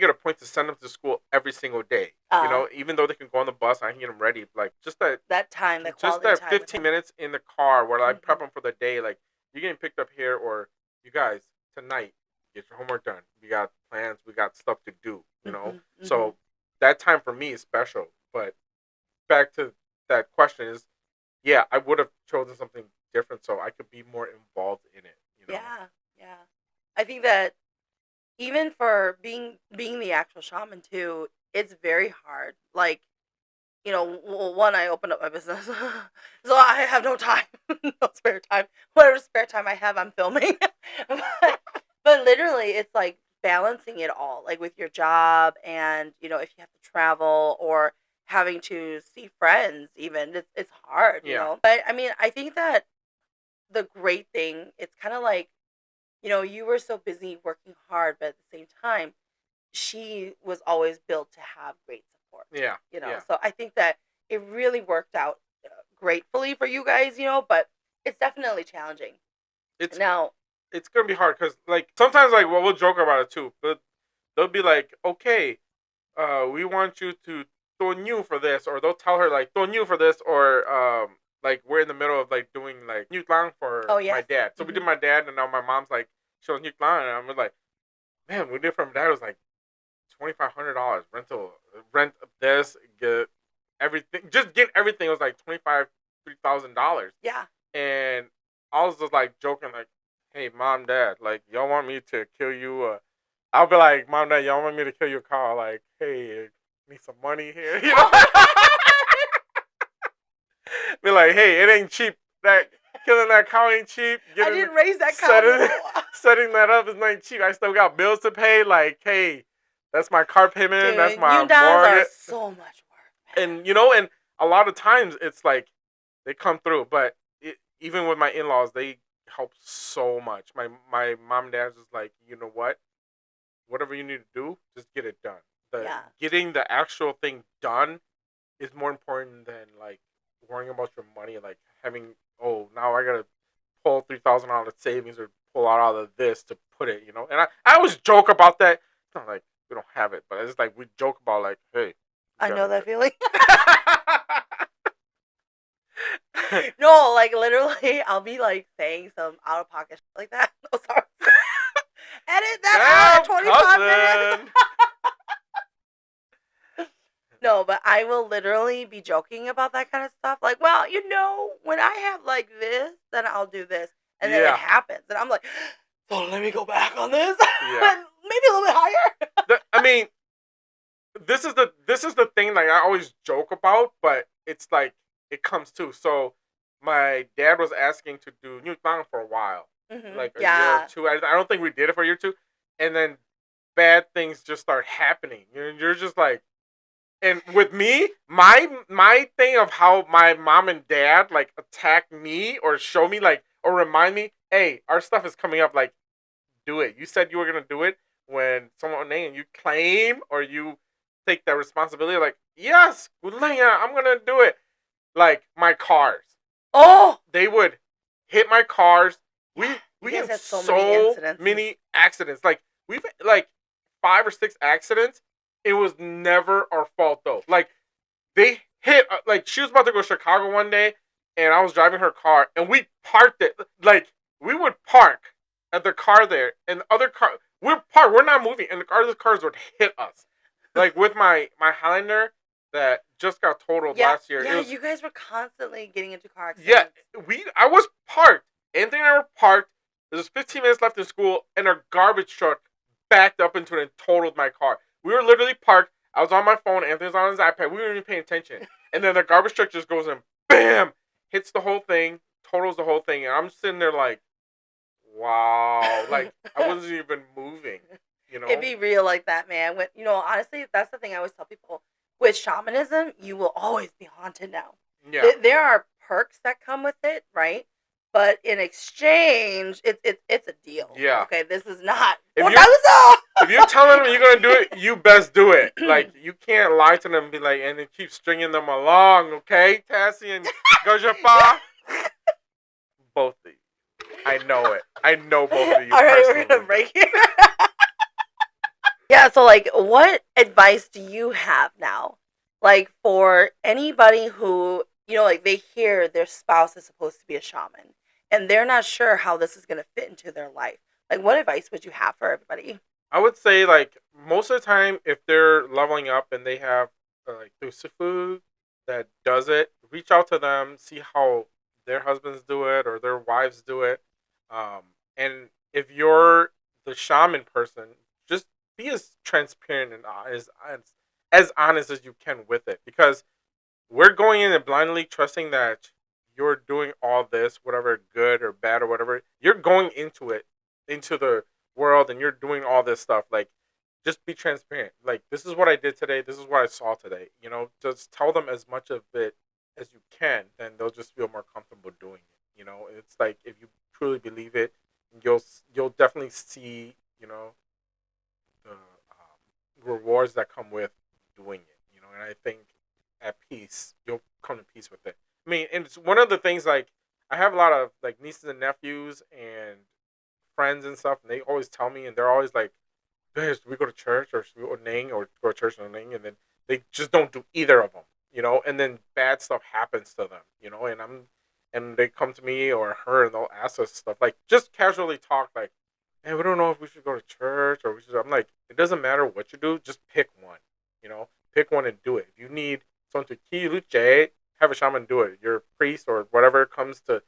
a point to send them to school every single day. You know, even though they can go on the bus, I can get them ready. Like just that time, the just quality that time 15 minutes in the car where I prep them for the day. Like you're getting picked up here, or you guys tonight get your homework done. We got plans. We got stuff to do. You know, so that time for me is special. But back to that question is, yeah, I would have chosen something different so I could be more involved in it. You know? Yeah. I think that even for being the actual shaman too, it's very hard. Like, you know, one, I opened up my business, so I have no time, no spare time. Whatever spare time I have, I'm filming. but literally, it's like balancing it all, like with your job, and you know, if you have to travel or having to see friends, even it's hard, you know. But I mean, I think that the great thing, it's kind of like, you know, you were so busy working hard, but at the same time, she was always built to have great support. Yeah. You know, so I think that it really worked out gratefully for you guys, you know, but it's definitely challenging. It's going to be hard because, like, sometimes, like, well, we'll joke about it too, but they'll be like, okay, we want you to do new for this, or they'll tell her, like, do new for this, or, like, we're in the middle of, like, doing, like, New Lang for my dad. So we did my dad, and now my mom's, like, showing New Lang, and I'm like, man, we did for my dad, it was, like, $2,500 rent this, get everything, just get everything. It was, like, $3,000. Yeah. And I was just, like, joking, like, hey, mom, dad, like, y'all want me to kill you? I'll be like, mom, dad, y'all want me to kill your car? Like, hey, need some money here, you know? Be like, hey, it ain't cheap. That killing that cow ain't cheap. I didn't raise that cow. Setting that up is not cheap. I still got bills to pay. Like, hey, that's my car payment. Dude, that's my mortgage. Are so much work, man. And you know, and a lot of times it's like they come through. But even with my in-laws, they help so much. My mom and dad's just like, you know what? Whatever you need to do, just get it done. Getting the actual thing done is more important than like worrying about your money, like having, oh, now I gotta pull $3,000 out of savings or pull out of this to put it, you know. And I always joke about that. It's not like we don't have it, but it's like we joke about like, hey, I know that feeling. No, like literally, I'll be like saying some out of pocket shit like that. No, sorry. Edit that out. 25 minutes. No, but I will literally be joking about that kind of stuff. Like, well, you know, when I have like this, then I'll do this. And then it happens. And I'm like, so let me go back on this. Yeah. Maybe a little bit higher. I mean, this is the thing like I always joke about, but it's like it comes too. So my dad was asking to do New Lang for a while. Like a year or two. I don't think we did it for a year or two. And then bad things just start happening. You're just like, and with me, my thing of how my mom and dad like attack me or show me like or remind me, hey, our stuff is coming up. Like, do it. You said you were gonna do it when someone named you claim or you take that responsibility. Like, yes, I'm gonna do it. Like my cars. Oh, they would hit my cars. We had so many accidents. Like we've like 5 or 6 accidents. It was never our fault though. Like they hit. Like she was about to go to Chicago one day, and I was driving her car, and we parked it. Like we would park at the car there, and the other car we're parked. We're not moving, and the other cars would hit us. Like with my Highlander that just got totaled last year. Yeah, you guys were constantly getting into car accidents. Yeah, I was parked. Anthony and I were parked. There was 15 minutes left in school, and our garbage truck backed up into it and totaled my car. We were literally parked. I was on my phone. Anthony was on his iPad. We weren't even paying attention. And then the garbage truck just goes in, bam, hits the whole thing, totals the whole thing. And I'm sitting there like, wow. Like, I wasn't even moving, you know? It'd be real like that, man. When, you know, honestly, that's the thing I always tell people. With shamanism, you will always be haunted now. Yeah. There are perks that come with it, right? But in exchange, it's a deal. Yeah. Okay, this is not. If you're telling them you're gonna do it, you best do it. Like, you can't lie to them and be like, and then keep stringing them along, okay? Tassie and GZP, both of you. I know it. I know both of you. All right, personally. we're gonna break here. Yeah, so like, what advice do you have now? Like, for anybody who, like, they hear their spouse is supposed to be a shaman and they're not sure how this is going to fit into their life. Like, what advice would you have for everybody? I would say, like, most of the time, if they're leveling up and they have like Thusifu that does it, reach out to them, see how their husbands do it or their wives do it. And if you're the shaman person, just be as transparent and as honest as you can with it, because we're going in and blindly trusting that you're doing all this, whatever good or bad or whatever. You're going into it, into the world, and you're doing all this stuff. Like, just be transparent. Like, this is what I did today. This is what I saw today. Just tell them as much of it as you can, then they'll just feel more comfortable doing it. It's like, if you truly believe it, you'll definitely see, the rewards that come with doing it. And I think at peace, you'll come to peace with it. I mean, and it's one of the things, like, I have a lot of, like, nieces and nephews and friends and stuff, and they always tell me, and they're always like, "Hey, should we go to church, or should we go to church and Ning?" And then they just don't do either of them, and then bad stuff happens to them, and they come to me or her, and they'll ask us stuff, like, just casually talk, like, "Hey, we don't know if we should go to church or we should." I'm like, it doesn't matter what you do, just pick one, pick one and do it. If you need someone to kiluche, have a shaman do it. Your priest or whatever comes to,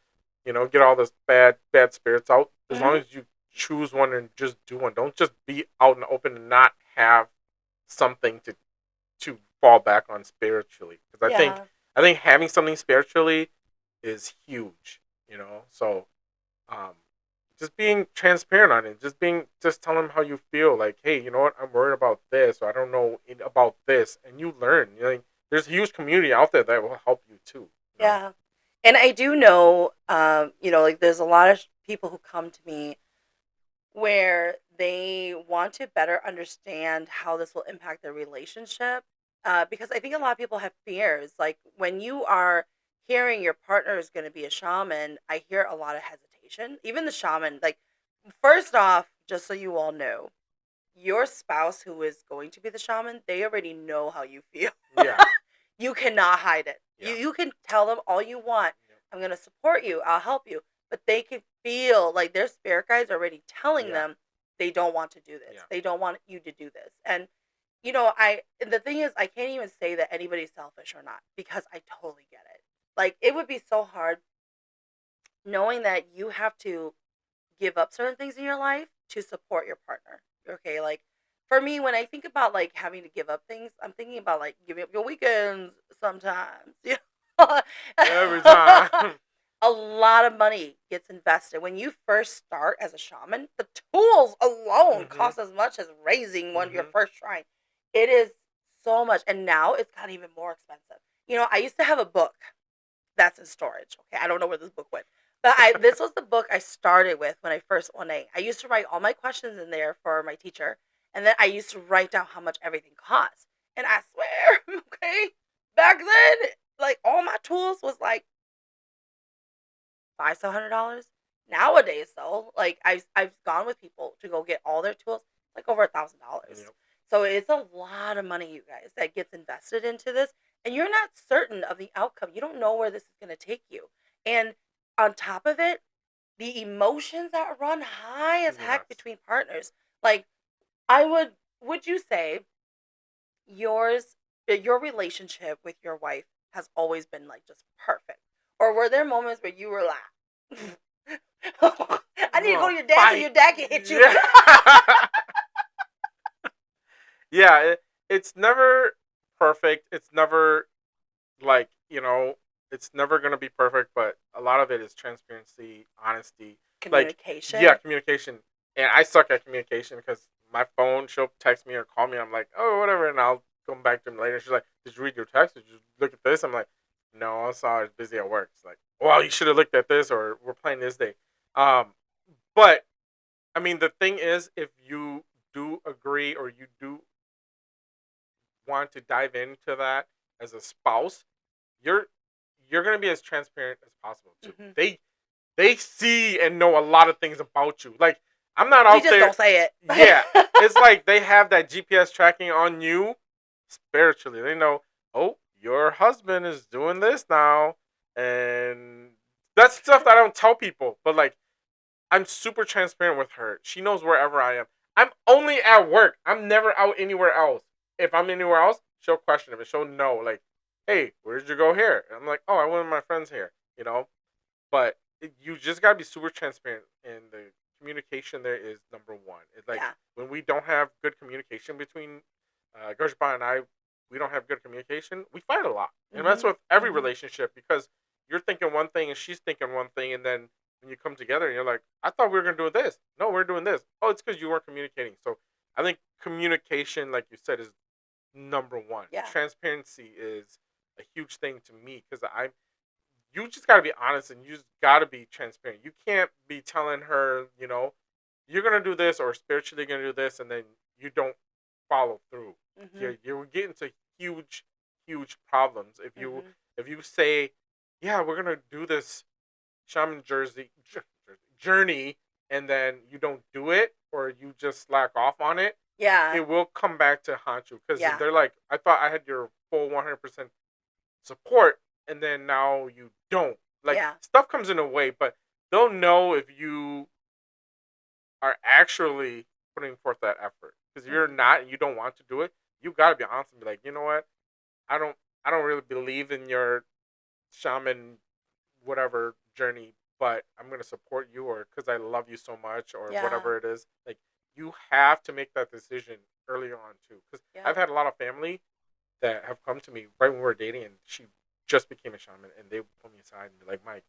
get all this bad spirits out. As long as you choose one and just do one. Don't just be out in the open and not have something to fall back on spiritually. Because I think having something spiritually is huge. So just being transparent on it, just telling them how you feel. Like, hey, you know what? I'm worried about this, or I don't know about this, and you learn. There's a huge community out there that will help you too. Yeah, and I do know, like, there's a lot of people who come to me where they want to better understand how this will impact their relationship, because I think a lot of people have fears. Like, when you are hearing your partner is going to be a shaman, I hear a lot of hesitation. Even the shaman, like, first off, just so you all know, your spouse who is going to be the shaman, they already know how you feel. Yeah. You cannot hide it. Yeah. You can tell them all you want. I'm going to support you. I'll help you. But they can feel like their spirit guides are already telling them they don't want to do this. Yeah. They don't want you to do this. And, the thing is, I can't even say that anybody's selfish or not, because I totally get it. Like, it would be so hard knowing that you have to give up certain things in your life to support your partner. Okay, like, for me, when I think about, like, having to give up things, I'm thinking about, like, giving up your weekends sometimes. Every time. A lot of money gets invested. When you first start as a shaman, the tools alone cost as much as raising one your first shrine. It is so much. And now it's gotten even more expensive. I used to have a book that's in storage. Okay, I don't know where this book went. But this was the book I started with when I first went in. I used to write all my questions in there for my teacher. And then I used to write down how much everything cost. And I swear, okay, back then, like, all my tools was like $500-$700. Nowadays, though, like, I've gone with people to go get all their tools, like, over $1,000. Yep. So it's a lot of money, you guys, that gets invested into this. And you're not certain of the outcome. You don't know where this is going to take you. And on top of it, the emotions that run high as heck between partners. Like, would you say your relationship with your wife has always been, like, just perfect? Or were there moments where you were like, I need to go to your dad so your dad can hit you? Yeah, it's never perfect. It's never, like, it's never going to be perfect, but a lot of it is transparency, honesty. Communication. Like, communication. And I suck at communication because my phone, she'll text me or call me. I'm like, oh, whatever. And I'll come back to him later. She's like, did you read your text? Did you look at this? I'm like, No, I saw I was busy at work. It's like, well, you should have looked at this, or we're playing this day. But I mean, the thing is, if you do agree or you do want to dive into that as a spouse, you're gonna be as transparent as possible too. Mhm. They see and know a lot of things about you. Like, I'm not We out just there. don't say it. Yeah, it's like they have that GPS tracking on you spiritually. They know, oh, your husband is doing this now, and that's stuff that I don't tell people. But like, I'm super transparent with her. She knows wherever I am. I'm only at work. I'm never out anywhere else. If I'm anywhere else, she'll question it. She'll know, like, hey, where did you go here? And I'm like, oh, I went with my friends here, you know? But you just got to be super transparent. And the communication there is number one. It's like, Yeah. when we don't have good communication between Gershba and I, we don't have good communication, we fight a lot. And that's with every relationship, because you're thinking one thing and she's thinking one thing, and then when you come together and you're like, I thought we were going to do this. No, we're doing this. Oh, it's because you weren't communicating. So I think communication, like you said, is number one. Yeah. Transparency is a huge thing to me, because you just got to be honest, and you just got to be transparent. You can't be telling her, you know, you're going to do this, or spiritually going to do this, and then you don't follow through. You're getting into huge problems if you say, yeah, we're going to do this Shaman journey, and then you don't do it, or you just slack off on it. Yeah. It will come back to haunt you, because Yeah. they're like, I thought I had your full 100% support, and then now you don't. Like, Yeah. stuff comes in a way, but they'll know if you are actually putting forth that effort. Because if you're not and you don't want to do it, you got to be honest and be like, you know what, I don't really believe in your shaman whatever journey, but I'm going to support you, or because I love you so much, or Yeah. whatever it is. Like, you have to make that decision early on too, because Yeah. I've had a lot of family that have come to me right when we were dating, and she just became a shaman, and they pull me aside and be like, Mike,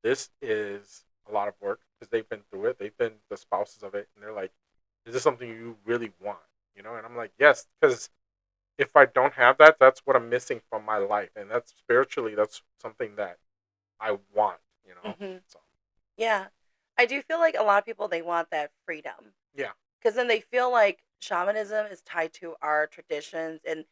this is a lot of work, because they've been through it, they've been the spouses of it, and they're like, is this something you really want, you know? And I'm like, yes, because if I don't have that, that's what I'm missing from my life, and that's spiritually, that's something that I want, you know? So Yeah. I do feel like a lot of people, they want that freedom. yeah. Because then they feel like shamanism is tied to our traditions. And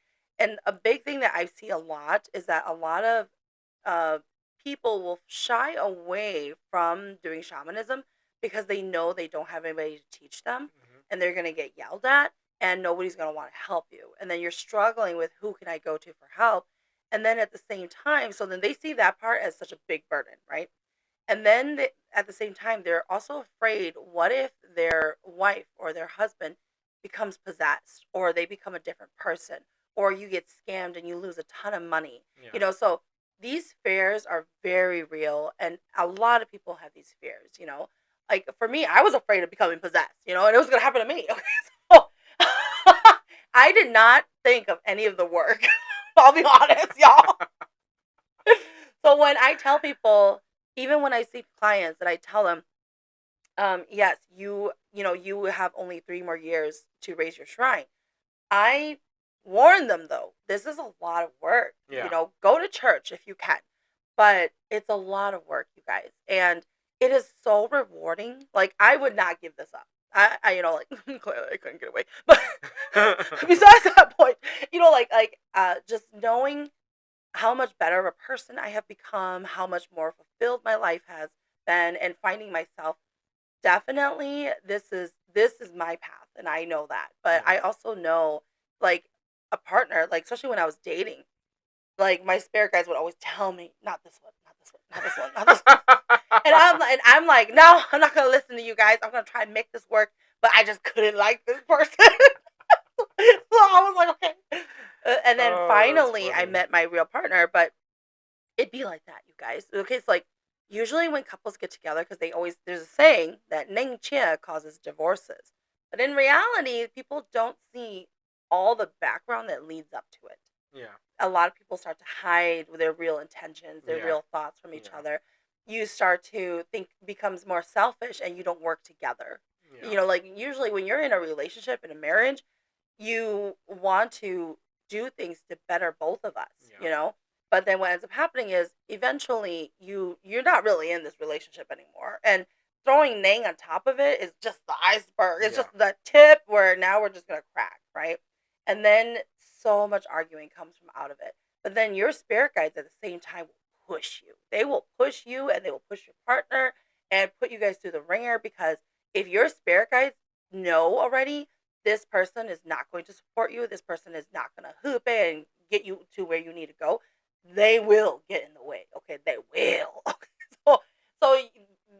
a big thing that I see a lot is that a lot of people will shy away from doing shamanism because they know they don't have anybody to teach them, and they're going to get yelled at, and nobody's going to want to help you. And then you're struggling with, who can I go to for help? And then at the same time, so then they see that part as such a big burden, right? And then at the same time, they're also afraid, what if their wife or their husband becomes possessed, or they become a different person, or you get scammed and you lose a ton of money? Yeah. You know, so these fears are very real, and a lot of people have these fears, you know? Like, for me, I was afraid of becoming possessed, you know, and it was going to happen to me. Okay, so I did not think of any of the work. I'll be honest, y'all. So when I tell people, even when I see clients, that I tell them, yes, you have only 3 more years to raise your shrine. I warn them, though, this is a lot of work. Yeah. You know, go to church if you can, but it's a lot of work, you guys, and it is so rewarding. Like, I would not give this up. I you know, like, clearly I couldn't get away, but besides that point, you know, just knowing how much better of a person I have become, how much more fulfilled my life has been, and finding myself, definitely this is my path, and I know that. But I also know, like, a partner, like, especially when I was dating, like, my spirit guides would always tell me, not this one, not this one, not this one, not this one. And I'm like, no, I'm not gonna listen to you guys. I'm gonna try and make this work, but I just couldn't like this person. So I was like, okay. And then finally, I met my real partner, but it'd be like that, you guys. Okay, it's like, usually when couples get together, because there's a saying that Neng Chia causes divorces. But in reality, people don't see all the background that leads up to it. Yeah. A lot of people start to hide their real intentions, their real thoughts from each other. You start to think, becomes more selfish, and you don't work together. Yeah. You know, like, usually when you're in a relationship, in a marriage, you want to do things to better both of us, you know? But then what ends up happening is eventually you're not really in this relationship anymore. And throwing Nang on top of it is just the iceberg. It's just the tip where now we're just gonna crack, right? And then so much arguing comes from out of it. But then your spirit guides at the same time will push you. They will push you and they will push your partner and put you guys through the ringer, because if your spirit guides know already this person is not going to support you, this person is not going to hoop it and get you to where you need to go, they will get in the way. Okay, they will. So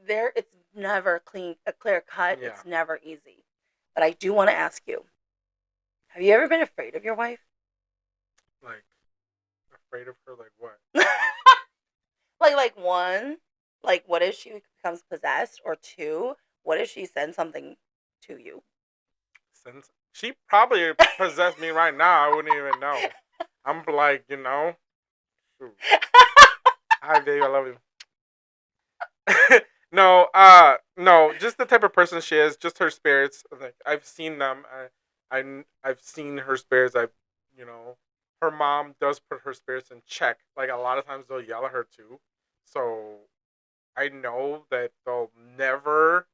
there, it's never a clear cut. Yeah. It's never easy. But I do want to ask you, have you ever been afraid of your wife? Like, afraid of her, like what? like one, like what if she becomes possessed, or two, what if she sends something to you? Since she probably possessed me right now, I wouldn't even know. I'm like, you know, shoot. Hi, babe, I love you. No, just the type of person she is, just her spirits. Like, I've seen them. I've seen her spirits. You know, her mom does put her spirits in check. Like, a lot of times they'll yell at her too. So I know that they'll never,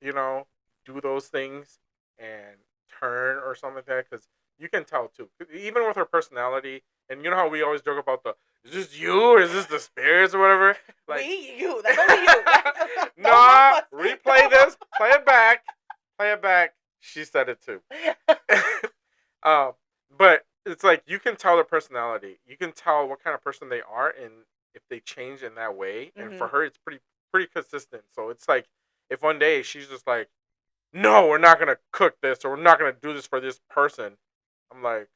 you know, do those things and turn or something like that, because you can tell too. Even with her personality, and you know how we always joke about is this you or is this the spirits or whatever? Like, you. That's only you. Nah, replay this. Play it back. She said it too. But it's like you can tell their personality. You can tell what kind of person they are, and if they change in that way. And for her, it's pretty consistent. So it's like if one day she's just like, no, we're not gonna cook this, or we're not gonna do this for this person. I'm like,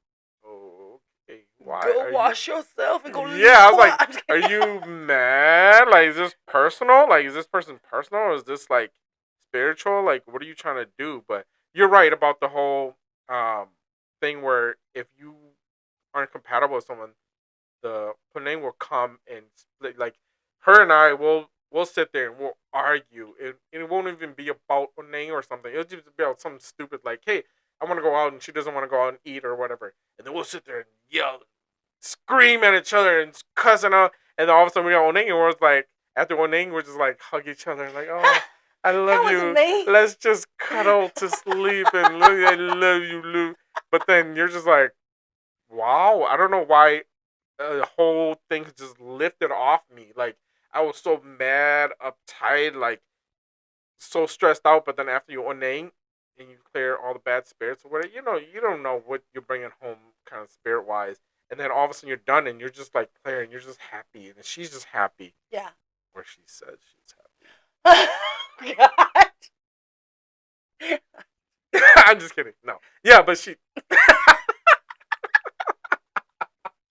oh, okay, why? Go wash yourself and go. Yeah, I was like, are you mad? Like, is this personal? Like, is this person personal, or is this like spiritual? Like, what are you trying to do? But you're right about the whole thing where if you aren't compatible with someone, the Penang will come and split. Like, her and I will. We'll sit there and we'll argue. It won't even be about Penang or something. It'll just be about something stupid like, hey, I want to go out and she doesn't want to go out and eat or whatever. And then we'll sit there and yell, scream at each other and cussing out. And then all of a sudden we got Oneng and we're just like, after Oneng, we're just like hug each other and like, oh, I love you. Let's just cuddle to sleep and I love you, Lou. But then you're just like, wow, I don't know why the whole thing just lifted off me. Like, I was so mad, uptight, like, so stressed out. But then after you Oneng and you clear all the bad spirits or whatever, you don't know what you're bringing home kind of spirit-wise. And then all of a sudden you're done and you're just, like, clear and you're just happy. And she's just happy. Yeah. Or she says she's happy. God. I'm just kidding. No. Yeah, but she...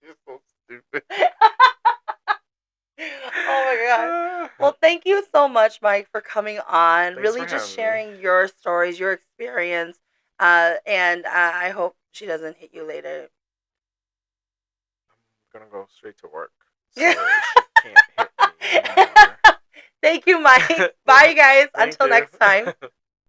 You're so stupid. Oh my god. Well, thank you so much, Mike, for coming on. Thanks really for just having sharing your stories, your experience. And I hope she doesn't hit you later. I'm gonna go straight to work. So she can't hit me anymore. Thank you, Mike. Bye, guys. Until next time.